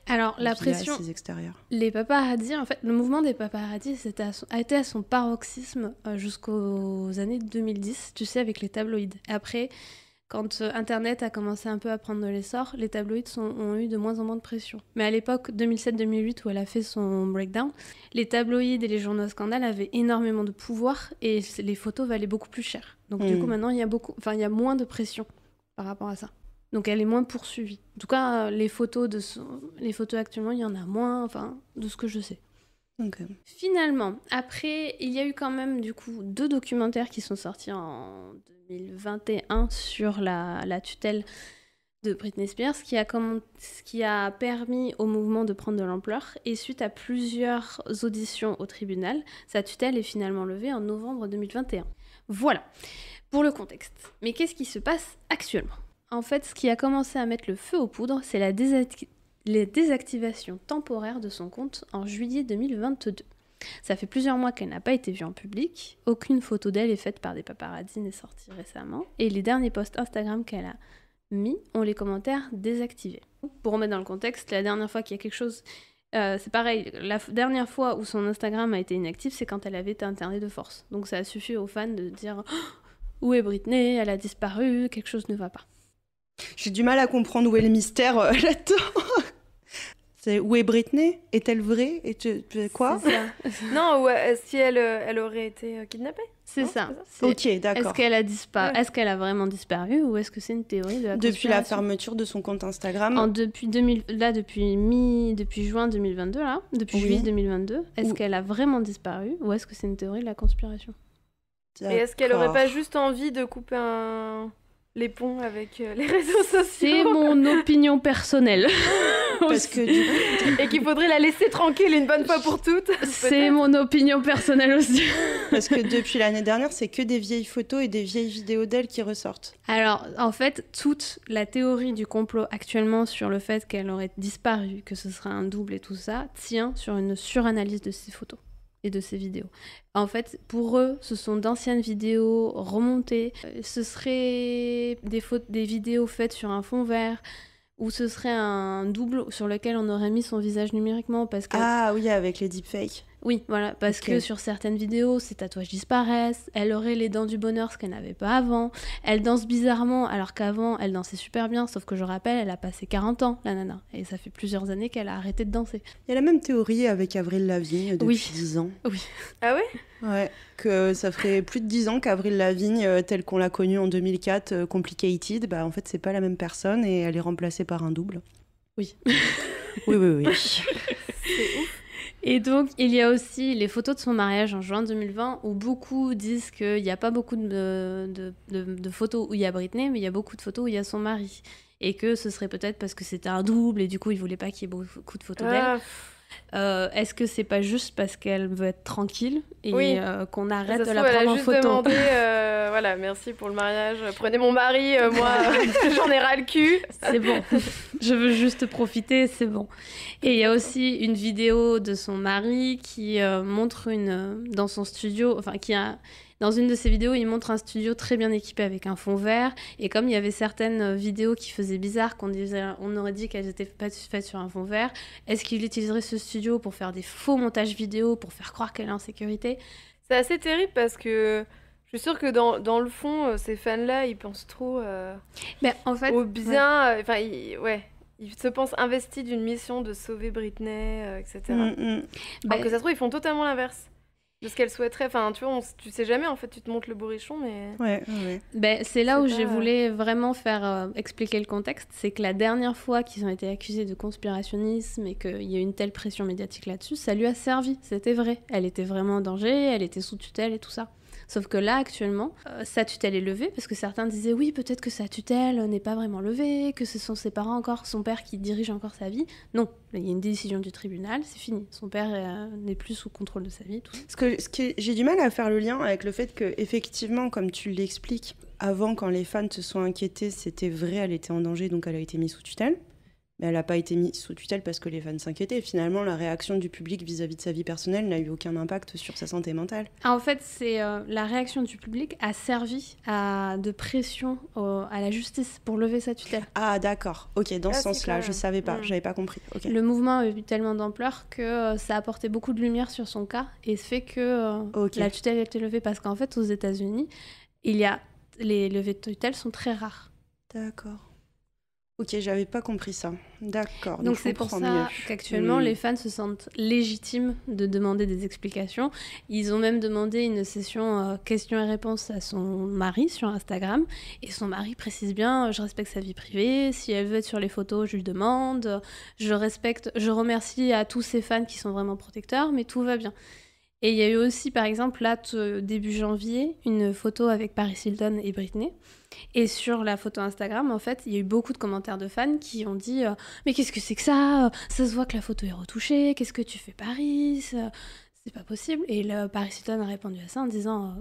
Alors, la via pression, ses extérieurs? les paparazzis, en fait, le mouvement des paparazzis a été à son paroxysme jusqu'aux années 2010, tu sais, avec les tabloïds. Après, quand Internet a commencé un peu à prendre de l'essor, les tabloïds ont eu de moins en moins de pression. Mais à l'époque 2007-2008, où elle a fait son breakdown, les tabloïds et les journaux scandales avaient énormément de pouvoir et les photos valaient beaucoup plus cher. Donc du coup, maintenant, il y a moins de pression par rapport à ça. Donc elle est moins poursuivie. En tout cas, les photos actuellement, il y en a moins, enfin, de ce que je sais. Okay. Finalement, après, il y a eu quand même du coup 2 documentaires qui sont sortis en 2021 sur la tutelle de Britney Spears, ce qui a permis au mouvement de prendre de l'ampleur. Et suite à plusieurs auditions au tribunal, sa tutelle est finalement levée en novembre 2021. Voilà, pour le contexte. Mais qu'est-ce qui se passe actuellement ? En fait, ce qui a commencé à mettre le feu aux poudres, c'est les désactivations temporaires de son compte en juillet 2022. Ça fait plusieurs mois qu'elle n'a pas été vue en public, aucune photo d'elle est faite par des paparazzis n'est sortie récemment, et les derniers posts Instagram qu'elle a mis ont les commentaires désactivés. Pour remettre dans le contexte, la dernière fois qu'il y a quelque chose, c'est pareil, la dernière fois où son Instagram a été inactif, c'est quand elle avait été internée de force. Donc ça a suffi aux fans de dire « Où est Britney ? Elle a disparu, quelque chose ne va pas ». J'ai du mal à comprendre où est le mystère là-dedans. C'est où est Britney? Est-elle vraie? Quoi? C'est ça. Non, si elle aurait été kidnappée. C'est Non, ça. c'est Ok, d'accord. Est-ce qu'elle a Est-ce qu'elle a vraiment disparu ou est-ce que c'est une théorie de la conspiration? Depuis la fermeture de son compte Instagram. Depuis juin 2022 là, depuis juillet 2022, est-ce qu'elle a vraiment disparu ou est-ce que c'est une théorie de la conspiration? Et est-ce qu'elle aurait pas juste envie de couper les ponts avec les réseaux sociaux? C'est mon opinion personnelle. Parce que du coup... Et qu'il faudrait la laisser tranquille une bonne fois pour toutes. C'est mon opinion personnelle aussi. Parce que depuis l'année dernière, c'est que des vieilles photos et des vieilles vidéos d'elle qui ressortent. Alors, en fait, toute la théorie du complot actuellement sur le fait qu'elle aurait disparu, que ce serait un double et tout ça, tient sur une suranalyse de ces photos et de ces vidéos. En fait, pour eux, ce sont d'anciennes vidéos remontées. Ce serait des vidéos faites sur un fond vert, ou ce serait un double sur lequel on aurait mis son visage numériquement parce que... Ah oui, avec les deepfakes. Oui, voilà, parce que sur certaines vidéos, ses tatouages disparaissent, elle aurait les dents du bonheur, ce qu'elle n'avait pas avant, elle danse bizarrement, alors qu'avant, elle dansait super bien, sauf que je rappelle, elle a passé 40 ans, la nana, et ça fait plusieurs années qu'elle a arrêté de danser. Il y a la même théorie avec Avril Lavigne depuis 10 ans. Oui. Ah ouais? Ouais, que ça ferait plus de 10 ans qu'Avril Lavigne, telle qu'on l'a connue en 2004, Complicated, bah en fait, c'est pas la même personne et elle est remplacée par un double. Oui. Oui. C'est ouf. Et donc, il y a aussi les photos de son mariage en juin 2020 où beaucoup disent qu'il n'y a pas beaucoup de photos où il y a Britney, mais il y a beaucoup de photos où il y a son mari. Et que ce serait peut-être parce que c'était un double et du coup, il ne voulait pas qu'il y ait beaucoup de photos d'elle. Est-ce que c'est pas juste parce qu'elle veut être tranquille et qu'on arrête de la prendre en photo? Demandé, voilà, merci pour le mariage. Prenez mon mari, moi, j'en ai ras le cul. C'est bon. Je veux juste profiter, c'est bon. Et il y a aussi une vidéo de son mari qui montre dans son studio, enfin dans une de ses vidéos, il montre un studio très bien équipé avec un fond vert. Et comme il y avait certaines vidéos qui faisaient bizarre, on aurait dit qu'elles étaient pas faites sur un fond vert, est-ce qu'il utiliserait ce studio pour faire des faux montages vidéo, pour faire croire qu'elle est en sécurité? C'est assez terrible parce que je suis sûre que dans le fond, ces fans-là, ils pensent trop en fait, au bien. Enfin, ils se pensent investis d'une mission de sauver Britney, etc. Alors que ça se trouve, ils font totalement l'inverse de ce qu'elle souhaiterait. Enfin, tu vois, tu sais jamais, en fait, tu te montres le bourrichon, mais... Ouais. C'est là où je voulais vraiment faire expliquer le contexte. C'est que la dernière fois qu'ils ont été accusés de conspirationnisme et qu'il y a eu une telle pression médiatique là-dessus, ça lui a servi, c'était vrai. Elle était vraiment en danger, elle était sous tutelle et tout ça. Sauf que là, actuellement, sa tutelle est levée, parce que certains disaient oui, peut-être que sa tutelle n'est pas vraiment levée, que ce sont ses parents encore, son père qui dirige encore sa vie. Non, il y a une décision du tribunal, c'est fini. Son père n'est plus sous contrôle de sa vie. Tout. J'ai du mal à faire le lien avec le fait que, effectivement, comme tu l'expliques, avant, quand les fans se sont inquiétés, c'était vrai, elle était en danger, donc elle a été mise sous tutelle. Mais elle n'a pas été mise sous tutelle parce que les fans s'inquiétaient. Finalement, la réaction du public vis-à-vis de sa vie personnelle n'a eu aucun impact sur sa santé mentale. En fait, c'est la réaction du public a servi de pression à la justice pour lever sa tutelle. Ah, d'accord. Ok, dans ce sens-là, je savais pas, j'avais pas compris. Okay. Le mouvement a eu tellement d'ampleur que ça a apporté beaucoup de lumière sur son cas et fait que la tutelle a été levée parce qu'en fait, aux États-Unis, les levées de tutelle sont très rares. D'accord. Ok, j'avais pas compris ça. D'accord. Donc c'est pour ça qu'actuellement, les fans se sentent légitimes de demander des explications. Ils ont même demandé une session questions et réponses à son mari sur Instagram. Et son mari précise bien, je respecte sa vie privée. Si elle veut être sur les photos, je lui demande. Je remercie à tous ses fans qui sont vraiment protecteurs, mais tout va bien. Et il y a eu aussi, par exemple, là, début janvier, une photo avec Paris Hilton et Britney. Et sur la photo Instagram, en fait, il y a eu beaucoup de commentaires de fans qui ont dit « Mais qu'est-ce que c'est que ça ? Ça se voit que la photo est retouchée. Qu'est-ce que tu fais, Paris ? C'est pas possible. » Et Paris Hilton a répondu à ça en disant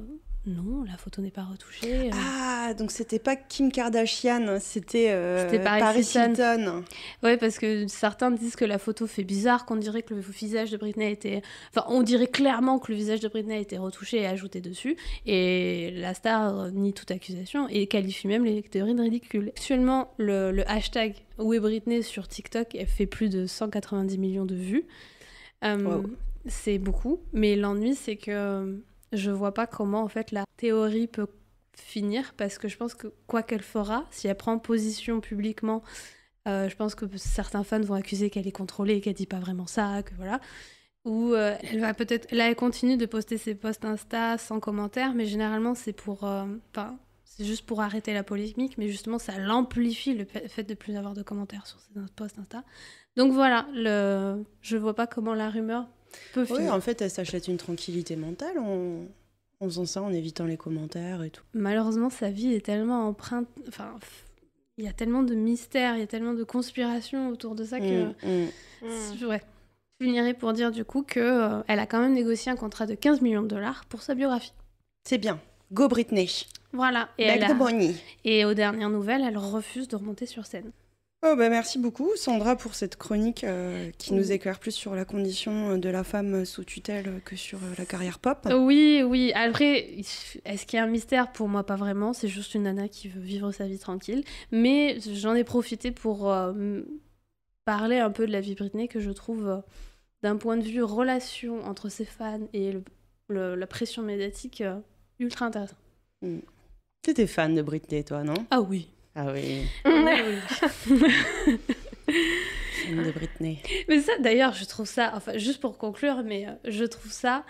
non, la photo n'est pas retouchée. Ah, donc c'était pas Kim Kardashian, c'était Paris Hilton. Ouais, parce que certains disent que la photo fait bizarre, qu'on dirait que le visage de Britney a été... Enfin, on dirait clairement que le visage de Britney a été retouché et ajouté dessus. Et la star nie toute accusation et qualifie même les théories de ridicule. Actuellement, le hashtag Où est Britney sur TikTok fait plus de 190 millions de vues. Wow. C'est beaucoup, mais l'ennui, c'est que... Je vois pas comment, en fait, la théorie peut finir, parce que je pense que quoi qu'elle fera, si elle prend position publiquement, je pense que certains fans vont accuser qu'elle est contrôlée, qu'elle dit pas vraiment ça, que voilà. Ou elle va peut-être... Là, elle continue de poster ses posts Insta sans commentaire, mais généralement, c'est pour... c'est juste pour arrêter la polémique, mais justement, ça l'amplifie, le fait de plus avoir de commentaires sur ses posts Insta. Donc voilà, je vois pas comment la rumeur... Oui, en fait, elle s'achète une tranquillité mentale en faisant ça, en évitant les commentaires et tout. Malheureusement, sa vie est tellement empreinte... Enfin, il y a tellement de mystères, il y a tellement de conspirations autour de ça que... Ouais. Je finirai pour dire du coup qu'elle a quand même négocié un contrat de 15 millions de dollars pour sa biographie. C'est bien. Go Britney. Voilà. Et aux dernières nouvelles, elle refuse de remonter sur scène. Oh bah merci beaucoup Sandra pour cette chronique qui nous éclaire plus sur la condition de la femme sous tutelle que sur la carrière pop. Oui. Après, est-ce qu'il y a un mystère ? Pour moi, pas vraiment. C'est juste une nana qui veut vivre sa vie tranquille. Mais j'en ai profité pour parler un peu de la vie Britney, que je trouve, d'un point de vue relation entre ses fans et la pression médiatique, ultra intéressant. T'étais fan de Britney, toi, non ? Ah oui. Ah oui. Fan de Britney. Mais ça, d'ailleurs, je trouve ça, enfin, juste pour conclure, mais je trouve ça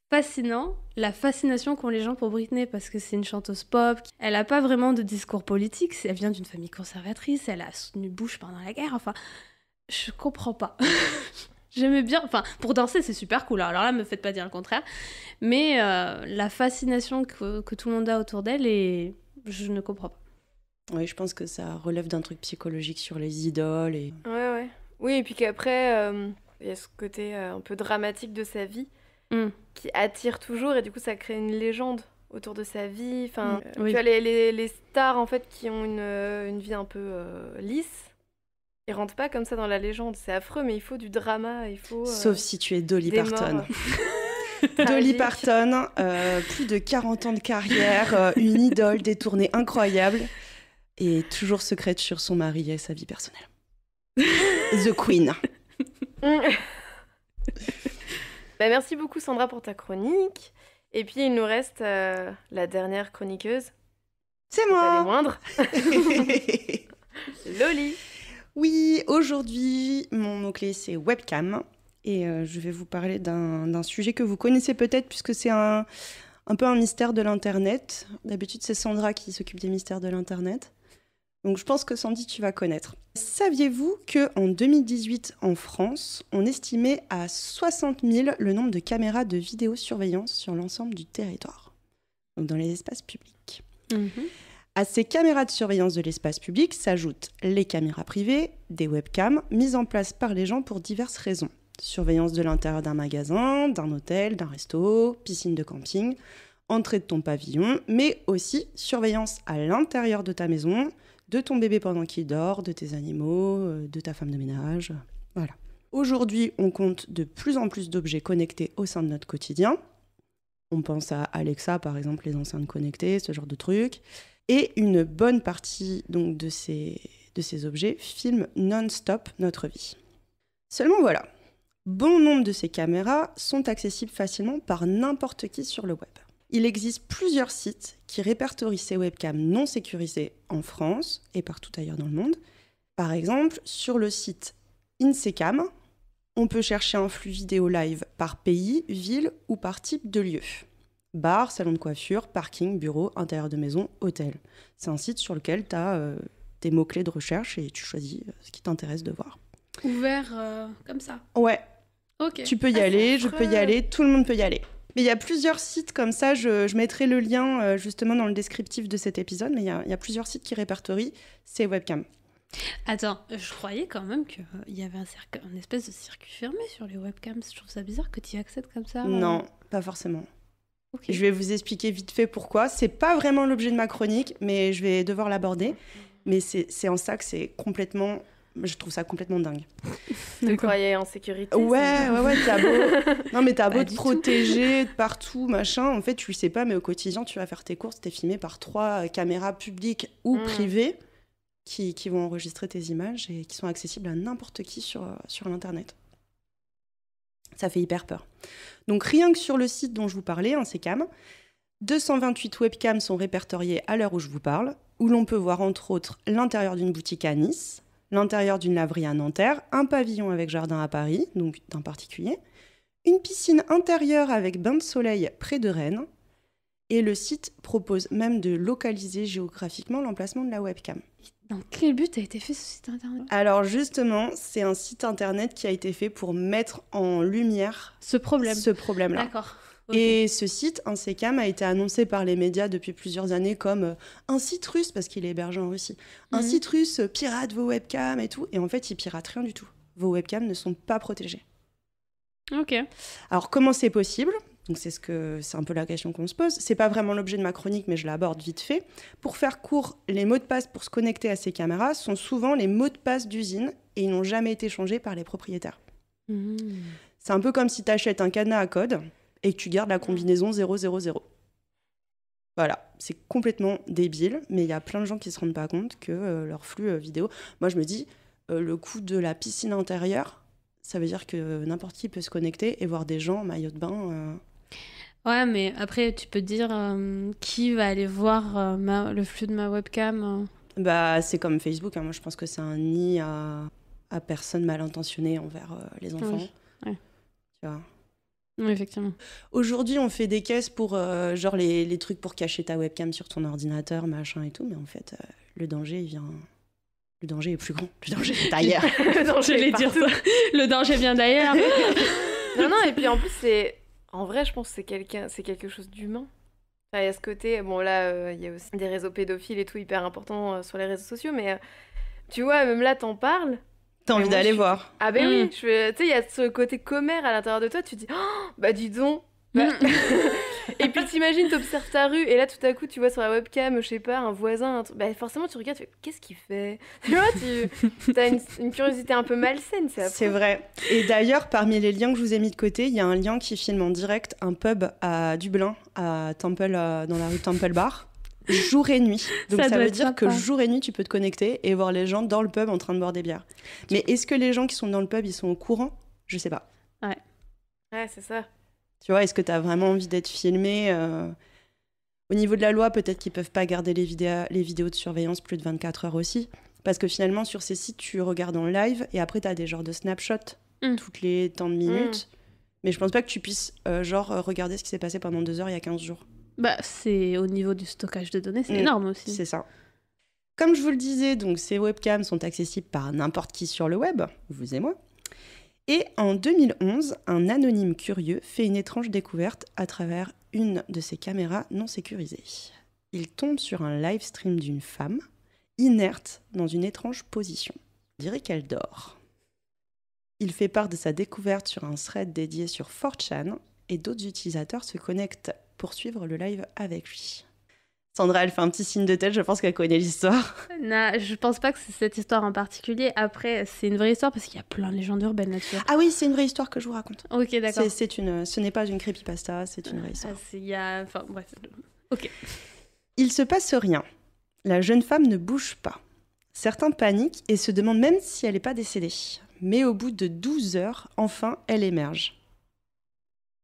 fascinant, la fascination qu'ont les gens pour Britney, parce que c'est une chanteuse pop. Elle n'a pas vraiment de discours politique, elle vient d'une famille conservatrice, elle a soutenu Bush pendant la guerre, enfin, je comprends pas. J'aimais bien, enfin, pour danser, c'est super cool, alors là, me faites pas dire le contraire, mais la fascination que tout le monde a autour d'elle, je ne comprends pas. Oui, je pense que ça relève d'un truc psychologique sur les idoles. Ouais. Oui, et puis qu'après, il y a ce côté un peu dramatique de sa vie qui attire toujours, et du coup, ça crée une légende autour de sa vie. Enfin, tu vois, les stars, en fait, qui ont une vie un peu lisse, ils rentrent pas comme ça dans la légende. C'est affreux, mais il faut du drama, il faut... Sauf si tu es Dolly Parton. Dolly Parton, plus de 40 ans de carrière, une idole, des tournées incroyables. Et toujours secrète sur son mari et sa vie personnelle. The Queen. Merci beaucoup Sandra pour ta chronique. Et puis il nous reste la dernière chroniqueuse. C'est moi. Pas des moindres. Loli. Oui, aujourd'hui, mon mot-clé c'est webcam. Et je vais vous parler d'un sujet que vous connaissez peut-être puisque c'est un peu un mystère de l'Internet. D'habitude, c'est Sandra qui s'occupe des mystères de l'Internet. Donc je pense que Sandy, tu vas connaître. Saviez-vous qu'en 2018, en France, on estimait à 60 000 le nombre de caméras de vidéosurveillance sur l'ensemble du territoire ? donc dans les espaces publics. Mhm. À ces caméras de surveillance de l'espace public s'ajoutent les caméras privées, des webcams mises en place par les gens pour diverses raisons. Surveillance de l'intérieur d'un magasin, d'un hôtel, d'un resto, piscine de camping, entrée de ton pavillon, mais aussi surveillance à l'intérieur de ta maison, de ton bébé pendant qu'il dort, de tes animaux, de ta femme de ménage. Voilà. Aujourd'hui, on compte de plus en plus d'objets connectés au sein de notre quotidien. On pense à Alexa, par exemple, les enceintes connectées, ce genre de trucs. Et une bonne partie donc, de ces objets filment non-stop notre vie. Seulement voilà, bon nombre de ces caméras sont accessibles facilement par n'importe qui sur le web. Il existe plusieurs sites qui répertorient ces webcams non sécurisées en France et partout ailleurs dans le monde. Par exemple, sur le site Insecam, on peut chercher un flux vidéo live par pays, ville ou par type de lieu. Bar, salon de coiffure, parking, bureau, intérieur de maison, hôtel. C'est un site sur lequel tu as des mots-clés de recherche et tu choisis ce qui t'intéresse de voir. Ouvert comme ça. Ouais, Ok. tu peux y aller, je peux y aller, tout le monde peut y aller. Mais il y a plusieurs sites comme ça, je mettrai le lien justement dans le descriptif de cet épisode, mais il y a plusieurs sites qui répertorient ces webcams. Attends, je croyais quand même qu'il y avait un espèce de circuit fermé sur les webcams. Je trouve ça bizarre que tu y accèdes comme ça. Non, pas forcément. Ok. Je vais vous expliquer vite fait pourquoi. C'est pas vraiment l'objet de ma chronique, mais je vais devoir l'aborder. Mais c'est en ça que c'est complètement... Je trouve ça complètement dingue. Tu croyais en sécurité? Ouais, t'as beau... Non, mais t'as beau te du protéger de partout, machin. En fait, tu le sais pas, mais au quotidien, tu vas faire tes courses, t'es filmé par 3 caméras publiques ou privées qui vont enregistrer tes images et qui sont accessibles à n'importe qui sur l'Internet. Ça fait hyper peur. Donc, rien que sur le site dont je vous parlais, Insecam, 228 webcams sont répertoriées à l'heure où je vous parle, où l'on peut voir entre autres l'intérieur d'une boutique à Nice, l'intérieur d'une laverie à Nanterre, un pavillon avec jardin à Paris, donc d'un particulier, une piscine intérieure avec bain de soleil près de Rennes, et le site propose même de localiser géographiquement l'emplacement de la webcam. Dans quel but a été fait ce site internet? Alors justement, c'est un site internet qui a été fait pour mettre en lumière Ce problème-là. D'accord. Ok. Et ce site, Insecam, a été annoncé par les médias depuis plusieurs années comme un site russe, parce qu'il est hébergé en Russie. Un site russe pirate vos webcams et tout. Et en fait, il pirate rien du tout. Vos webcams ne sont pas protégées. Ok. Alors, comment c'est possible ? Donc, c'est un peu la question qu'on se pose. C'est pas vraiment l'objet de ma chronique, mais je l'aborde vite fait. Pour faire court, les mots de passe pour se connecter à ces caméras sont souvent les mots de passe d'usine et ils n'ont jamais été changés par les propriétaires. C'est un peu comme si tu achètes un cadenas à code et que tu gardes la combinaison 000. Voilà, c'est complètement débile, mais il y a plein de gens qui ne se rendent pas compte que leur flux vidéo... Moi, je me dis, le coût de la piscine intérieure, ça veut dire que n'importe qui peut se connecter et voir des gens en maillot de bain. Ouais, mais après, tu peux dire qui va aller voir le flux de ma webcam. Bah, c'est comme Facebook, hein. Moi, je pense que c'est un nid à personnes mal intentionnées envers les enfants. Oui. Ouais. Tu vois. Oui, effectivement. Aujourd'hui, on fait des caisses pour genre les trucs pour cacher ta webcam sur ton ordinateur, machin et tout, mais en fait, le danger, le danger est plus grand. Le danger est ailleurs. Le danger J'allais est dire partout. ça. Le danger vient d'ailleurs. Non, et puis en plus, en vrai, je pense que c'est quelque chose d'humain. Enfin, il y a ce côté, bon là, il y a aussi des réseaux pédophiles et tout hyper importants sur les réseaux sociaux, mais tu vois, même là, t'en parles. T'as envie moi, d'aller voir. Ah ben oui, tu sais, il y a ce côté commère à l'intérieur de toi, tu te dis, oh, bah dis donc. Et puis t'imagines, t'observes ta rue, et là tout à coup, tu vois sur la webcam, je sais pas, un voisin, bah forcément tu regardes, tu fais, qu'est-ce qu'il fait? Tu vois, t'as une curiosité un peu malsaine, c'est affreux. C'est vrai. Et d'ailleurs, parmi les liens que je vous ai mis de côté, il y a un lien qui filme en direct un pub à Dublin, à Temple, dans la rue Temple Bar, jour et nuit. Donc ça veut dire que jour et nuit, tu peux te connecter et voir les gens dans le pub en train de boire des bières. Mais est-ce que les gens qui sont dans le pub, ils sont au courant? Je sais pas. Ouais, c'est ça. Tu vois, est-ce que tu as vraiment envie d'être filmé Au niveau de la loi, peut-être qu'ils peuvent pas garder les vidéos de surveillance plus de 24 heures aussi. Parce que finalement, sur ces sites, tu regardes en live et après, tu as des genres de snapshots toutes les temps de minutes. Mais je pense pas que tu puisses regarder ce qui s'est passé pendant 2 heures il y a 15 jours. Bah, c'est au niveau du stockage de données, c'est énorme aussi. C'est ça. Comme je vous le disais, donc, ces webcams sont accessibles par n'importe qui sur le web, vous et moi. Et en 2011, un anonyme curieux fait une étrange découverte à travers une de ses caméras non sécurisée. Il tombe sur un live stream d'une femme, inerte dans une étrange position. On dirait qu'elle dort. Il fait part de sa découverte sur un thread dédié sur 4chan et d'autres utilisateurs se connectent pour suivre le live avec lui. Sandra, elle fait un petit signe de tête, je pense qu'elle connaît l'histoire. Non, je pense pas que c'est cette histoire en particulier. Après, c'est une vraie histoire parce qu'il y a plein de légendes urbaines là-dessus. Ah oui, c'est une vraie histoire que je vous raconte. Ok, d'accord. Ce n'est pas une creepypasta, c'est une vraie histoire. Enfin, bref. Ok. Il se passe rien. La jeune femme ne bouge pas. Certains paniquent et se demandent même si elle n'est pas décédée. Mais au bout de 12 heures, enfin, elle émerge.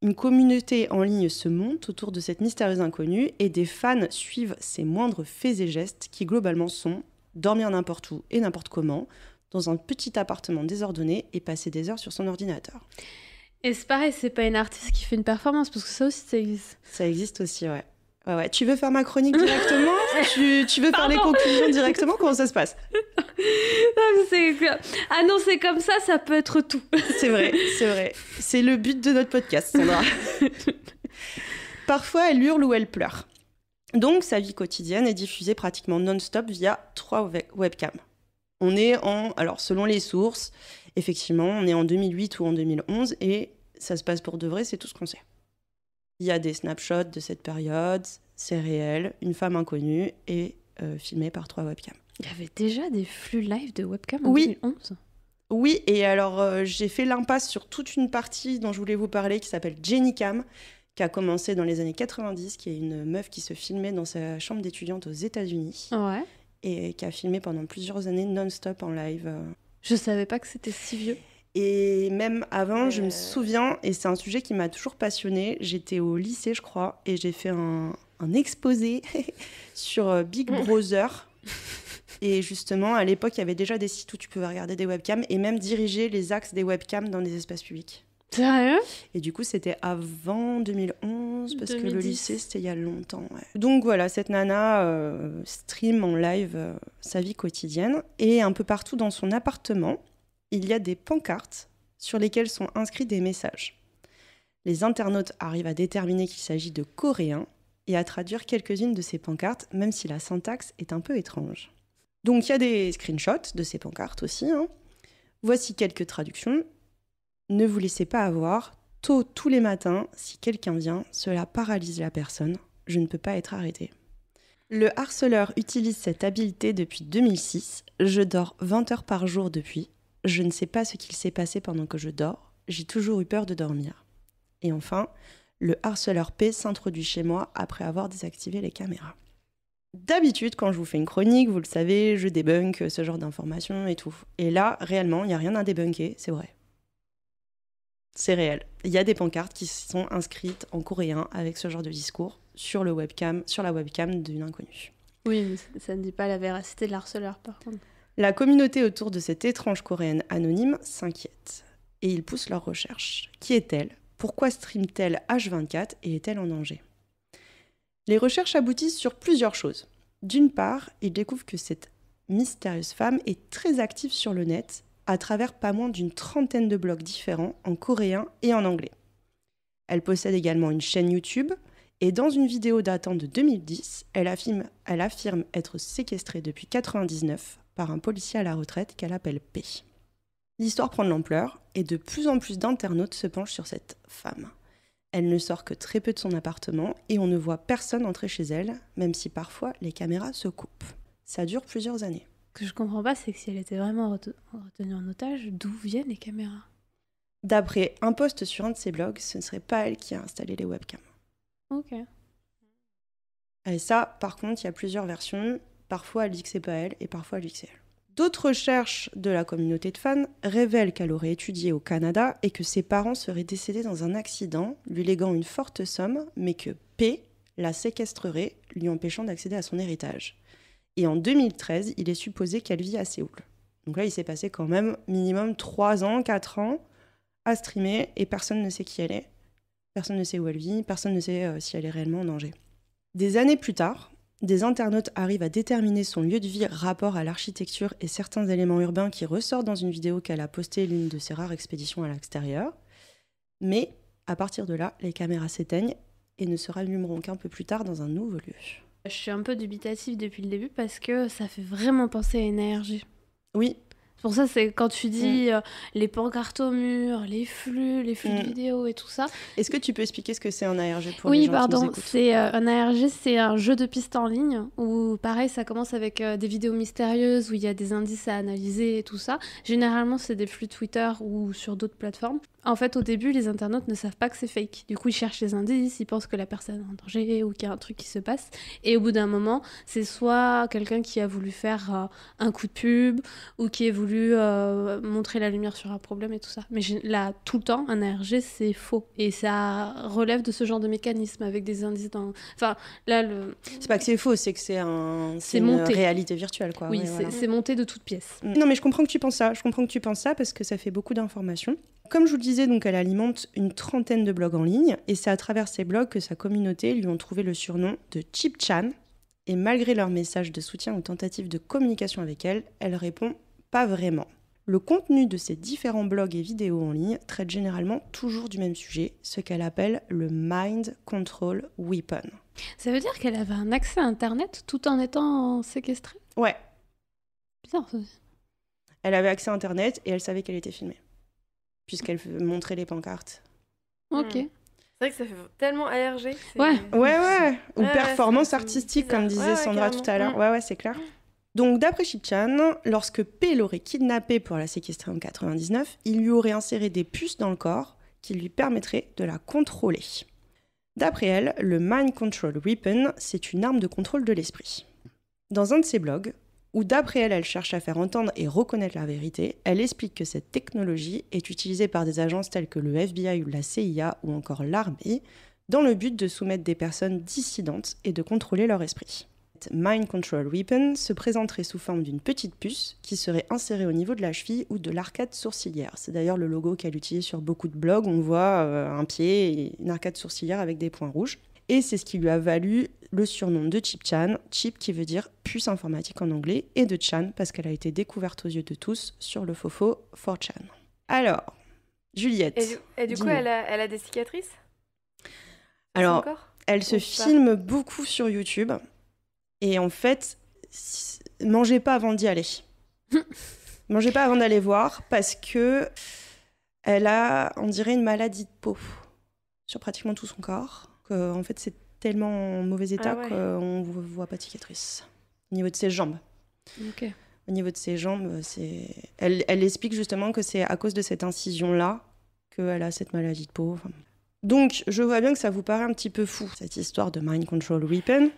Une communauté en ligne se monte autour de cette mystérieuse inconnue et des fans suivent ses moindres faits et gestes qui globalement sont dormir n'importe où et n'importe comment, dans un petit appartement désordonné et passer des heures sur son ordinateur. Et c'est pareil, c'est pas une artiste qui fait une performance, parce que ça aussi, ça existe. Ça existe aussi, ouais. Ouais. Tu veux faire ma chronique directement? tu veux faire les conclusions directement? Comment ça se passe? Ah non, c'est comme ça peut être tout. C'est vrai. C'est le but de notre podcast, Sandra. Parfois, elle hurle ou elle pleure. Donc, sa vie quotidienne est diffusée pratiquement non-stop via 3 webcams. On est alors selon les sources, effectivement, on est en 2008 ou en 2011 et ça se passe pour de vrai, c'est tout ce qu'on sait. Il y a des snapshots de cette période, c'est réel, une femme inconnue est filmée par 3 webcams. Il y avait déjà des flux live de webcam en 2011 ? Oui, et alors j'ai fait l'impasse sur toute une partie dont je voulais vous parler qui s'appelle Jenny Cam, qui a commencé dans les années 90, qui est une meuf qui se filmait dans sa chambre d'étudiante aux États-Unis. Ouais. Et qui a filmé pendant plusieurs années non-stop en live. Je savais pas que c'était si vieux. Et même avant, je me souviens, et c'est un sujet qui m'a toujours passionnée, j'étais au lycée, je crois, et j'ai fait un exposé sur Big Brother. Et justement, à l'époque, il y avait déjà des sites où tu pouvais regarder des webcams et même diriger les axes des webcams dans les espaces publics. Sérieux ? Et du coup, c'était avant 2011, parce 2010. que le lycée, c'était il y a longtemps. Ouais. Donc voilà, cette nana stream en live sa vie quotidienne. Et un peu partout dans son appartement, il y a des pancartes sur lesquelles sont inscrits des messages. Les internautes arrivent à déterminer qu'il s'agit de coréens et à traduire quelques-unes de ces pancartes, même si la syntaxe est un peu étrange. Donc il y a des screenshots de ces pancartes aussi. Voici quelques traductions. Ne vous laissez pas avoir. Tôt tous les matins, si quelqu'un vient, cela paralyse la personne. Je ne peux pas être arrêté. Le harceleur utilise cette habileté depuis 2006. Je dors 20 heures par jour depuis. Je ne sais pas ce qu'il s'est passé pendant que je dors. J'ai toujours eu peur de dormir. Et enfin, le harceleur P s'introduit chez moi après avoir désactivé les caméras. D'habitude, quand je vous fais une chronique, vous le savez, je débunk ce genre d'informations et tout. Et là, réellement, il n'y a rien à débunker, c'est vrai. C'est réel. Il y a des pancartes qui sont inscrites en coréen avec ce genre de discours sur la webcam d'une inconnue. Oui, mais ça ne dit pas la véracité de l'harceleur, par contre. La communauté autour de cette étrange coréenne anonyme s'inquiète. Et ils poussent leurs recherches. Qui est-elle ? Pourquoi stream-t-elle H24 et est-elle en danger ? Les recherches aboutissent sur plusieurs choses. D'une part, ils découvrent que cette mystérieuse femme est très active sur le net à travers pas moins d'une 30aine de blogs différents en coréen et en anglais. Elle possède également une chaîne YouTube et dans une vidéo datant de 2010, elle affirme être séquestrée depuis 1999 par un policier à la retraite qu'elle appelle P. L'histoire prend de l'ampleur et de plus en plus d'internautes se penchent sur cette femme. Elle ne sort que très peu de son appartement et on ne voit personne entrer chez elle, même si parfois les caméras se coupent. Ça dure plusieurs années. Ce que je comprends pas, c'est que si elle était vraiment retenue en otage, d'où viennent les caméras ? D'après un post sur un de ses blogs, ce ne serait pas elle qui a installé les webcams. Ok. Et ça, par contre, il y a plusieurs versions. Parfois, elle dit que c'est pas elle et parfois, elle dit que c'est elle. D'autres recherches de la communauté de fans révèlent qu'elle aurait étudié au Canada et que ses parents seraient décédés dans un accident, lui léguant une forte somme, mais que P la séquestrerait, lui empêchant d'accéder à son héritage. Et en 2013, il est supposé qu'elle vit à Séoul. Donc là, il s'est passé quand même minimum 3 ans, 4 ans à streamer et personne ne sait qui elle est. Personne ne sait où elle vit, personne ne sait si elle est réellement en danger. Des années plus tard, des internautes arrivent à déterminer son lieu de vie rapport à l'architecture et certains éléments urbains qui ressortent dans une vidéo qu'elle a postée l'une de ses rares expéditions à l'extérieur. Mais à partir de là, les caméras s'éteignent et ne se rallumeront qu'un peu plus tard dans un nouveau lieu. Je suis un peu dubitative depuis le début parce que ça fait vraiment penser à une ARG. Oui. C'est pour ça, c'est quand tu dis les pancartes au mur, les flux de vidéos et tout ça. Est-ce que tu peux expliquer ce que c'est un ARG pour les gens qui nous pardon. écoutent ? C'est un ARG, c'est un jeu de pistes en ligne où, pareil, ça commence avec des vidéos mystérieuses où il y a des indices à analyser et tout ça. Généralement, c'est des flux Twitter ou sur d'autres plateformes. En fait, au début, les internautes ne savent pas que c'est fake. Du coup, ils cherchent les indices, ils pensent que la personne est en danger ou qu'il y a un truc qui se passe. Et au bout d'un moment, c'est soit quelqu'un qui a voulu faire un coup de pub ou qui a voulu montrer la lumière sur un problème et tout ça. Mais là, tout le temps, un ARG, c'est faux. Et ça relève de ce genre de mécanisme avec des indices dans... Enfin, là, C'est pas que c'est faux, c'est que c'est une monté. réalité virtuelle, quoi. Oui, Ouais, voilà. c'est monté de toutes pièces. Non, mais je comprends que tu penses ça. Je comprends que tu penses ça parce que ça fait beaucoup d'informations. Comme je vous le disais, donc, elle alimente une 30aine de blogs en ligne et c'est à travers ces blogs que sa communauté lui ont trouvé le surnom de Chip-chan. Et malgré leurs messages de soutien ou tentatives de communication avec elle, elle répond pas vraiment. Le contenu de ces différents blogs et vidéos en ligne traite généralement toujours du même sujet, ce qu'elle appelle le Mind Control Weapon. Ça veut dire qu'elle avait un accès à Internet tout en étant séquestrée ? Ouais, Bizarre, ça. elle avait accès à Internet et elle savait qu'elle était filmée, puisqu'elle montrait les pancartes. Ok. C'est vrai que ça fait tellement ARG. Ouais. Ouais. Ou Ouais, performance c'est artistique, bizarre. comme disait Ouais, Sandra carrément. tout à l'heure. Ouais, c'est clair. Donc, d'après Chip-chan, lorsque P l'aurait kidnappée pour la séquestrer en 99, il lui aurait inséré des puces dans le corps qui lui permettraient de la contrôler. D'après elle, le Mind Control Weapon, c'est une arme de contrôle de l'esprit. Dans un de ses blogs, où d'après elle, elle cherche à faire entendre et reconnaître la vérité, elle explique que cette technologie est utilisée par des agences telles que le FBI ou la CIA ou encore l'armée, dans le but de soumettre des personnes dissidentes et de contrôler leur esprit. Cette Mind Control Weapon se présenterait sous forme d'une petite puce qui serait insérée au niveau de la cheville ou de l'arcade sourcilière. C'est d'ailleurs le logo qu'elle utilise sur beaucoup de blogs. On voit un pied et une arcade sourcilière avec des points rouges. Et c'est ce qui lui a valu le surnom de Chip-chan, Chip qui veut dire puce informatique en anglais, et de Chan parce qu'elle a été découverte aux yeux de tous sur le faux 4chan. Alors, Juliette. Et du coup, elle a des cicatrices ? Alors, Encore ? elle se Ou pas filme beaucoup sur YouTube. Et en fait, mangez pas avant d'y aller. Mangez pas avant d'aller voir parce que elle a, on dirait, une maladie de peau sur pratiquement tout son corps. En fait, c'est tellement en mauvais état qu'on ne voit pas de cicatrice. Au niveau de ses jambes. Ok. Au niveau de ses jambes, elle explique justement que c'est à cause de cette incision-là qu'elle a cette maladie de peau. Enfin, donc, je vois bien que ça vous paraît un petit peu fou, cette histoire de Mind Control Weapon,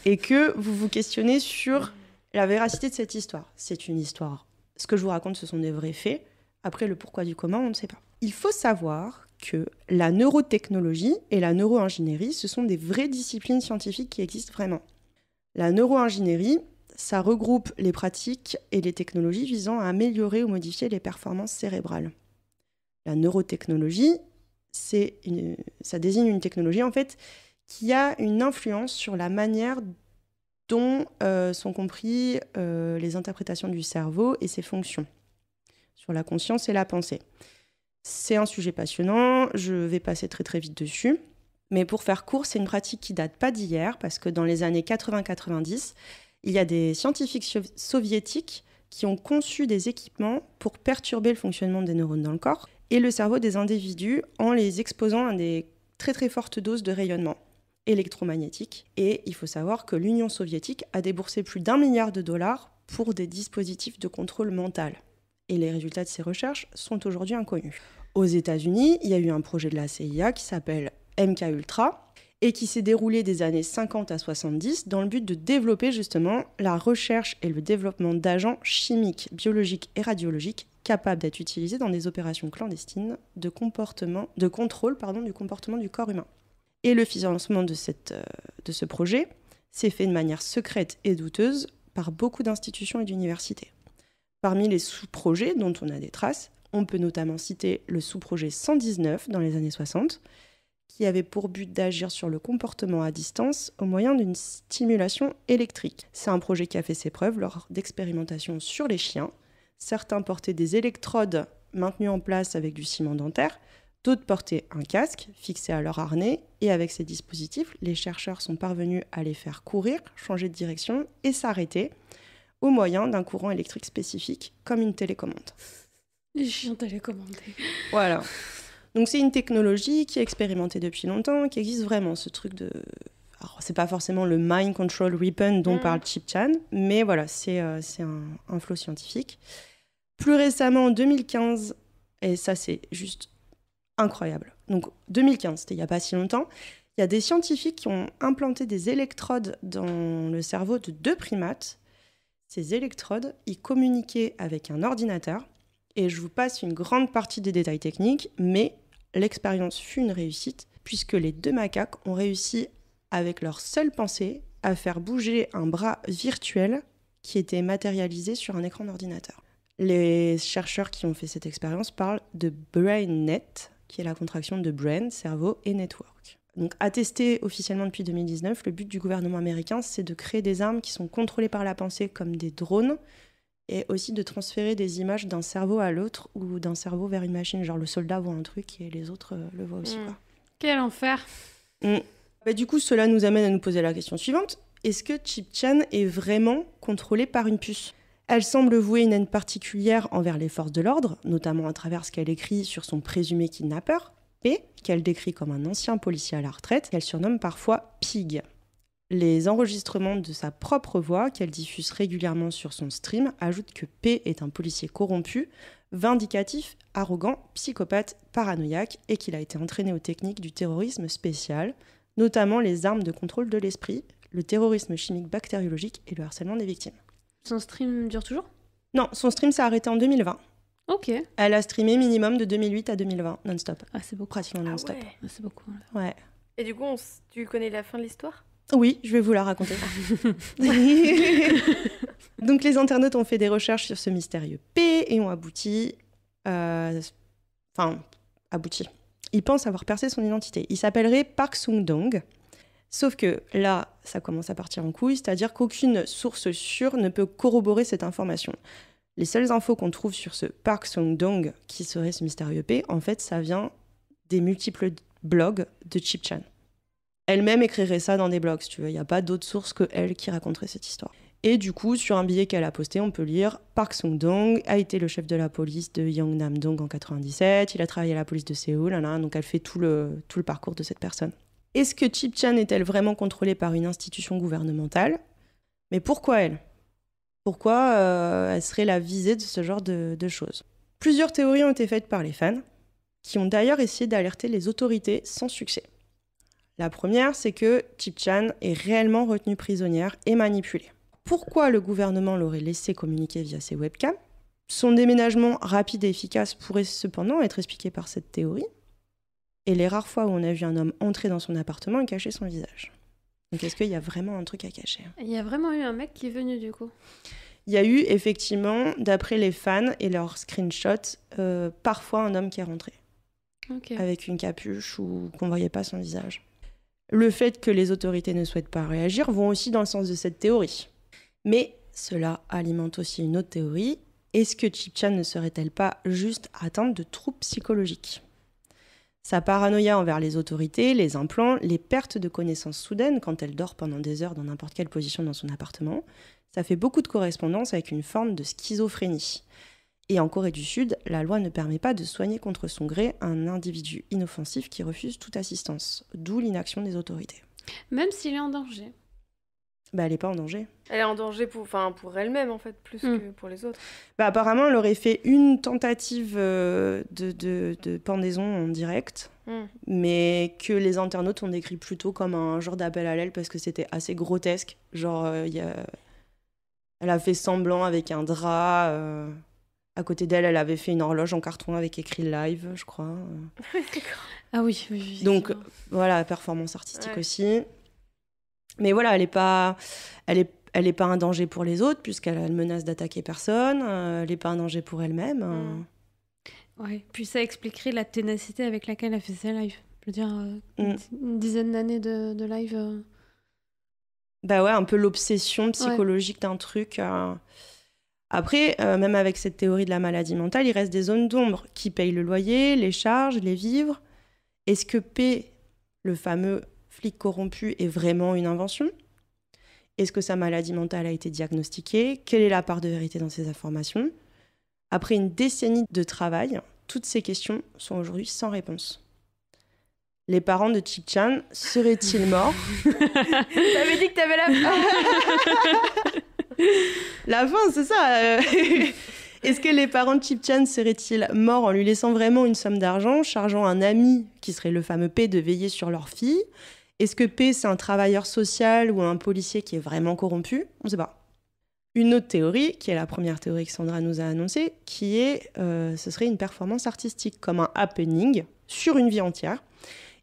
et que vous vous questionnez sur la véracité de cette histoire. C'est une histoire. Ce que je vous raconte, ce sont des vrais faits. Après, le pourquoi du comment, on ne sait pas. Il faut savoir que la neurotechnologie et la neuroingénierie, ce sont des vraies disciplines scientifiques qui existent vraiment. La neuroingénierie, ça regroupe les pratiques et les technologies visant à améliorer ou modifier les performances cérébrales. La neurotechnologie, ça désigne une technologie en fait qui a une influence sur la manière dont sont compris les interprétations du cerveau et ses fonctions, sur la conscience et la pensée. C'est un sujet passionnant, je vais passer très très vite dessus, mais pour faire court, c'est une pratique qui date pas d'hier parce que dans les années 80-90, il y a des scientifiques soviétiques qui ont conçu des équipements pour perturber le fonctionnement des neurones dans le corps et le cerveau des individus en les exposant à des très très fortes doses de rayonnement électromagnétique. Et il faut savoir que l'Union soviétique a déboursé plus d'1 milliard de dollars pour des dispositifs de contrôle mental. Et les résultats de ces recherches sont aujourd'hui inconnus. Aux États-Unis, il y a eu un projet de la CIA qui s'appelle MKUltra et qui s'est déroulé des années 50 à 70 dans le but de développer justement la recherche et le développement d'agents chimiques, biologiques et radiologiques capables d'être utilisés dans des opérations clandestines de contrôle du comportement du corps humain. Et le financement de ce projet s'est fait de manière secrète et douteuse par beaucoup d'institutions et d'universités. Parmi les sous-projets dont on a des traces, on peut notamment citer le sous-projet 119 dans les années 60, qui avait pour but d'agir sur le comportement à distance au moyen d'une stimulation électrique. C'est un projet qui a fait ses preuves lors d'expérimentations sur les chiens. Certains portaient des électrodes maintenues en place avec du ciment dentaire, D'autres portaient un casque fixé à leur harnais et avec ces dispositifs, les chercheurs sont parvenus à les faire courir, changer de direction et s'arrêter au moyen d'un courant électrique spécifique comme une télécommande. Les chiens télécommandés. Voilà. Donc c'est une technologie qui est expérimentée depuis longtemps, qui existe vraiment, ce truc de... Alors c'est pas forcément le mind control weapon dont parle Chip Chan, mais voilà, c'est un flow scientifique. Plus récemment, en 2015, et ça c'est juste incroyable. Donc 2015, c'était il n'y a pas si longtemps, il y a des scientifiques qui ont implanté des électrodes dans le cerveau de 2 primates. Ces électrodes, ils communiquaient avec un ordinateur. Et je vous passe une grande partie des détails techniques, mais l'expérience fut une réussite, puisque les 2 macaques ont réussi, avec leur seule pensée, à faire bouger un bras virtuel qui était matérialisé sur un écran d'ordinateur. Les chercheurs qui ont fait cette expérience parlent de BrainNet, qui est la contraction de brain, cerveau et network. Donc, attesté officiellement depuis 2019, le but du gouvernement américain, c'est de créer des armes qui sont contrôlées par la pensée, comme des drones, et aussi de transférer des images d'un cerveau à l'autre ou d'un cerveau vers une machine. Genre le soldat voit un truc et les autres le voient aussi. Quoi. Quel enfer. Du coup, cela nous amène à nous poser la question suivante. Est-ce que Chip Chan est vraiment contrôlé par une puce ? Elle semble vouer une haine particulière envers les forces de l'ordre, notamment à travers ce qu'elle écrit sur son présumé kidnappeur, P, qu'elle décrit comme un ancien policier à la retraite, qu'elle surnomme parfois Pig. Les enregistrements de sa propre voix, qu'elle diffuse régulièrement sur son stream, ajoutent que P est un policier corrompu, vindicatif, arrogant, psychopathe, paranoïaque et qu'il a été entraîné aux techniques du terrorisme spécial, notamment les armes de contrôle de l'esprit, le terrorisme chimique bactériologique et le harcèlement des victimes. Son stream dure toujours ? Non, son stream s'est arrêté en 2020. Ok. Elle a streamé minimum de 2008 à 2020, non-stop. Ah, c'est beaucoup. Pratiquement non-stop. Ouais. Ah, c'est beaucoup. Ouais. Et du coup, tu connais la fin de l'histoire ? Oui, je vais vous la raconter. Donc les internautes ont fait des recherches sur ce mystérieux P et ont abouti... Ils pensent avoir percé son identité. Il s'appellerait Park Sung-dong. Sauf que là, ça commence à partir en couille, c'est-à-dire qu'aucune source sûre ne peut corroborer cette information. Les seules infos qu'on trouve sur ce Park Sung-dong, qui serait ce mystérieux P, en fait, ça vient des multiples blogs de Chip Chan. Elle-même écrirait ça dans des blogs, si tu veux. Il n'y a pas d'autre source que elle qui raconterait cette histoire. Et du coup, sur un billet qu'elle a posté, on peut lire « Park Sung-dong a été le chef de la police de Yeongnam-dong en 97. Il a travaillé à la police de Séoul. » Donc elle fait tout le parcours de cette personne. Est-ce que Chip Chan est-elle vraiment contrôlée par une institution gouvernementale ? Mais pourquoi elle ? Pourquoi elle serait la visée de ce genre de choses ? Plusieurs théories ont été faites par les fans, qui ont d'ailleurs essayé d'alerter les autorités sans succès. La première, c'est que Chip Chan est réellement retenue prisonnière et manipulée. Pourquoi le gouvernement l'aurait laissé communiquer via ses webcams ? Son déménagement rapide et efficace pourrait cependant être expliqué par cette théorie. Et les rares fois où on a vu un homme entrer dans son appartement et cacher son visage. Donc est-ce qu'il y a vraiment un truc à cacher ? Il y a vraiment eu un mec qui est venu du coup. Il y a eu effectivement, d'après les fans et leurs screenshots, parfois un homme qui est rentré. Okay. Avec une capuche ou qu'on ne voyait pas son visage. Le fait que les autorités ne souhaitent pas réagir vont aussi dans le sens de cette théorie. Mais cela alimente aussi une autre théorie. Est-ce que Chip Chan ne serait-elle pas juste atteinte de troubles psychologiques ? Sa paranoïa envers les autorités, les implants, les pertes de connaissances soudaines quand elle dort pendant des heures dans n'importe quelle position dans son appartement, ça fait beaucoup de correspondance avec une forme de schizophrénie. Et en Corée du Sud, la loi ne permet pas de soigner contre son gré un individu inoffensif qui refuse toute assistance, d'où l'inaction des autorités. Même s'il est en danger. Elle n'est pas en danger. Elle est en danger pour elle-même, en fait, plus que pour les autres. Apparemment, elle aurait fait une tentative de pendaison en direct, mais que les internautes ont décrit plutôt comme un genre d'appel à l'aide parce que c'était assez grotesque. Genre, elle a fait semblant avec un drap. À côté d'elle, elle avait fait une horloge en carton avec écrit live, je crois. Ah oui. Donc, voilà, performance artistique aussi. Mais voilà, elle est pas un danger pour les autres, puisqu'elle menace d'attaquer personne. Elle n'est pas un danger pour elle-même. Ouais. Puis ça expliquerait la ténacité avec laquelle elle fait ses lives. Je veux dire, une dizaine d'années de live. Bah ouais, un peu l'obsession psychologique d'un truc. Après, même avec cette théorie de la maladie mentale, il reste des zones d'ombre. Qui paye le loyer, les charges, les vivres? Est-ce que P, le fameux flic corrompu, est vraiment une invention? Est-ce que sa maladie mentale a été diagnostiquée? Quelle est la part de vérité dans ces informations? Après une décennie de travail, toutes ces questions sont aujourd'hui sans réponse. Les parents de Chip Chan seraient-ils morts? T'avais dit que t'avais la fin. La fin, c'est ça. Est-ce que les parents de Chip Chan seraient-ils morts en lui laissant vraiment une somme d'argent, chargeant un ami, qui serait le fameux P, de veiller sur leur fille? Est-ce que P, c'est un travailleur social ou un policier qui est vraiment corrompu? On ne sait pas. Une autre théorie, qui est la première théorie que Sandra nous a annoncée, qui est, ce serait une performance artistique, comme un happening sur une vie entière,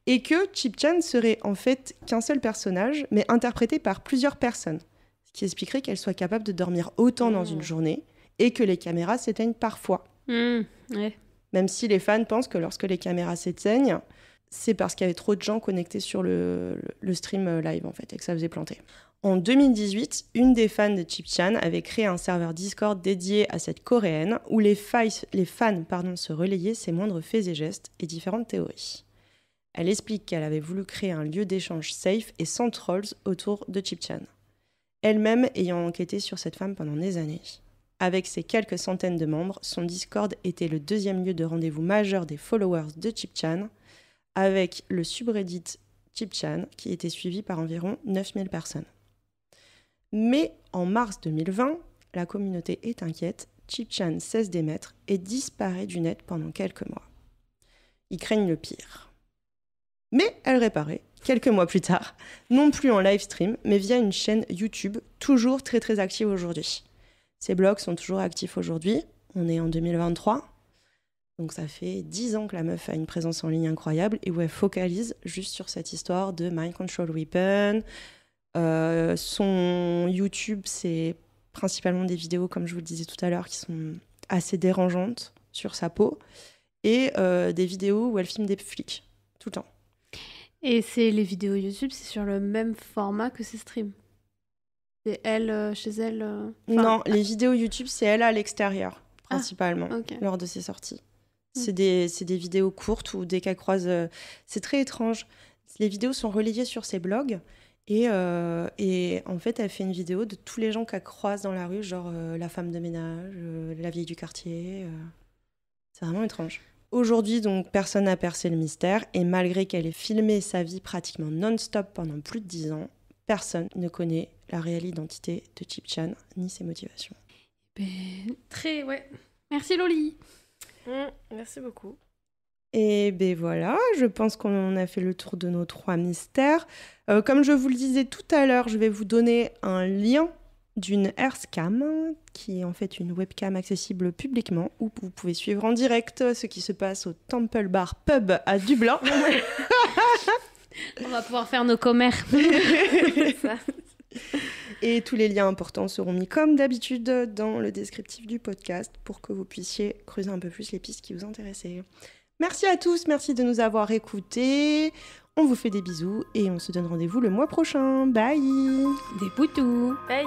et que Chip Chan serait en fait qu'un seul personnage, mais interprété par plusieurs personnes, ce qui expliquerait qu'elle soit capable de dormir autant dans une journée, et que les caméras s'éteignent parfois. Ouais. Même si les fans pensent que lorsque les caméras s'éteignent, c'est parce qu'il y avait trop de gens connectés sur le stream live, en fait, et que ça faisait planter. En 2018, une des fans de Chip Chan avait créé un serveur Discord dédié à cette coréenne, où les fans se relayaient ses moindres faits et gestes et différentes théories. Elle explique qu'elle avait voulu créer un lieu d'échange safe et sans trolls autour de Chip Chan. Elle-même ayant enquêté sur cette femme pendant des années. Avec ses quelques centaines de membres, son Discord était le deuxième lieu de rendez-vous majeur des followers de Chip Chan, avec le subreddit Chip Chan qui était suivi par environ 9000 personnes. Mais en mars 2020, la communauté est inquiète, Chip Chan cesse d'émettre et disparaît du net pendant quelques mois. Ils craignent le pire. Mais elle réparait, quelques mois plus tard, non plus en live stream, mais via une chaîne YouTube, toujours très très active aujourd'hui. Ses blogs sont toujours actifs aujourd'hui, on est en 2023, donc ça fait 10 ans que la meuf a une présence en ligne incroyable et où elle focalise juste sur cette histoire de Mind Control Weapon. Son YouTube, c'est principalement des vidéos, comme je vous le disais tout à l'heure, qui sont assez dérangeantes sur sa peau, et des vidéos où elle filme des flics, tout le temps. Et les vidéos YouTube, c'est sur le même format que ses streams? C'est elle, chez elle Non, les vidéos YouTube, c'est elle à l'extérieur, principalement, ok. lors de ses sorties. C'est des vidéos courtes où dès qu'elle croise... c'est très étrange. Les vidéos sont relayées sur ses blogs et en fait, elle fait une vidéo de tous les gens qu'elle croise dans la rue, genre la femme de ménage, la vieille du quartier. C'est vraiment étrange. Aujourd'hui, donc, personne n'a percé le mystère et malgré qu'elle ait filmé sa vie pratiquement non-stop pendant plus de 10 ans, personne ne connaît la réelle identité de Chip Chan ni ses motivations. Ouais. Merci Loli. Merci beaucoup. Et ben voilà, je pense qu'on a fait le tour de nos 3 mystères. Comme je vous le disais tout à l'heure, je vais vous donner un lien d'une Airscam, qui est en fait une webcam accessible publiquement, où vous pouvez suivre en direct ce qui se passe au Temple Bar Pub à Dublin. On va pouvoir faire nos commères. Ça. Et tous les liens importants seront mis comme d'habitude dans le descriptif du podcast pour que vous puissiez creuser un peu plus les pistes qui vous intéressaient. Merci à tous, merci de nous avoir écoutés. On vous fait des bisous et on se donne rendez-vous le mois prochain. Bye! Des poutous. Bye.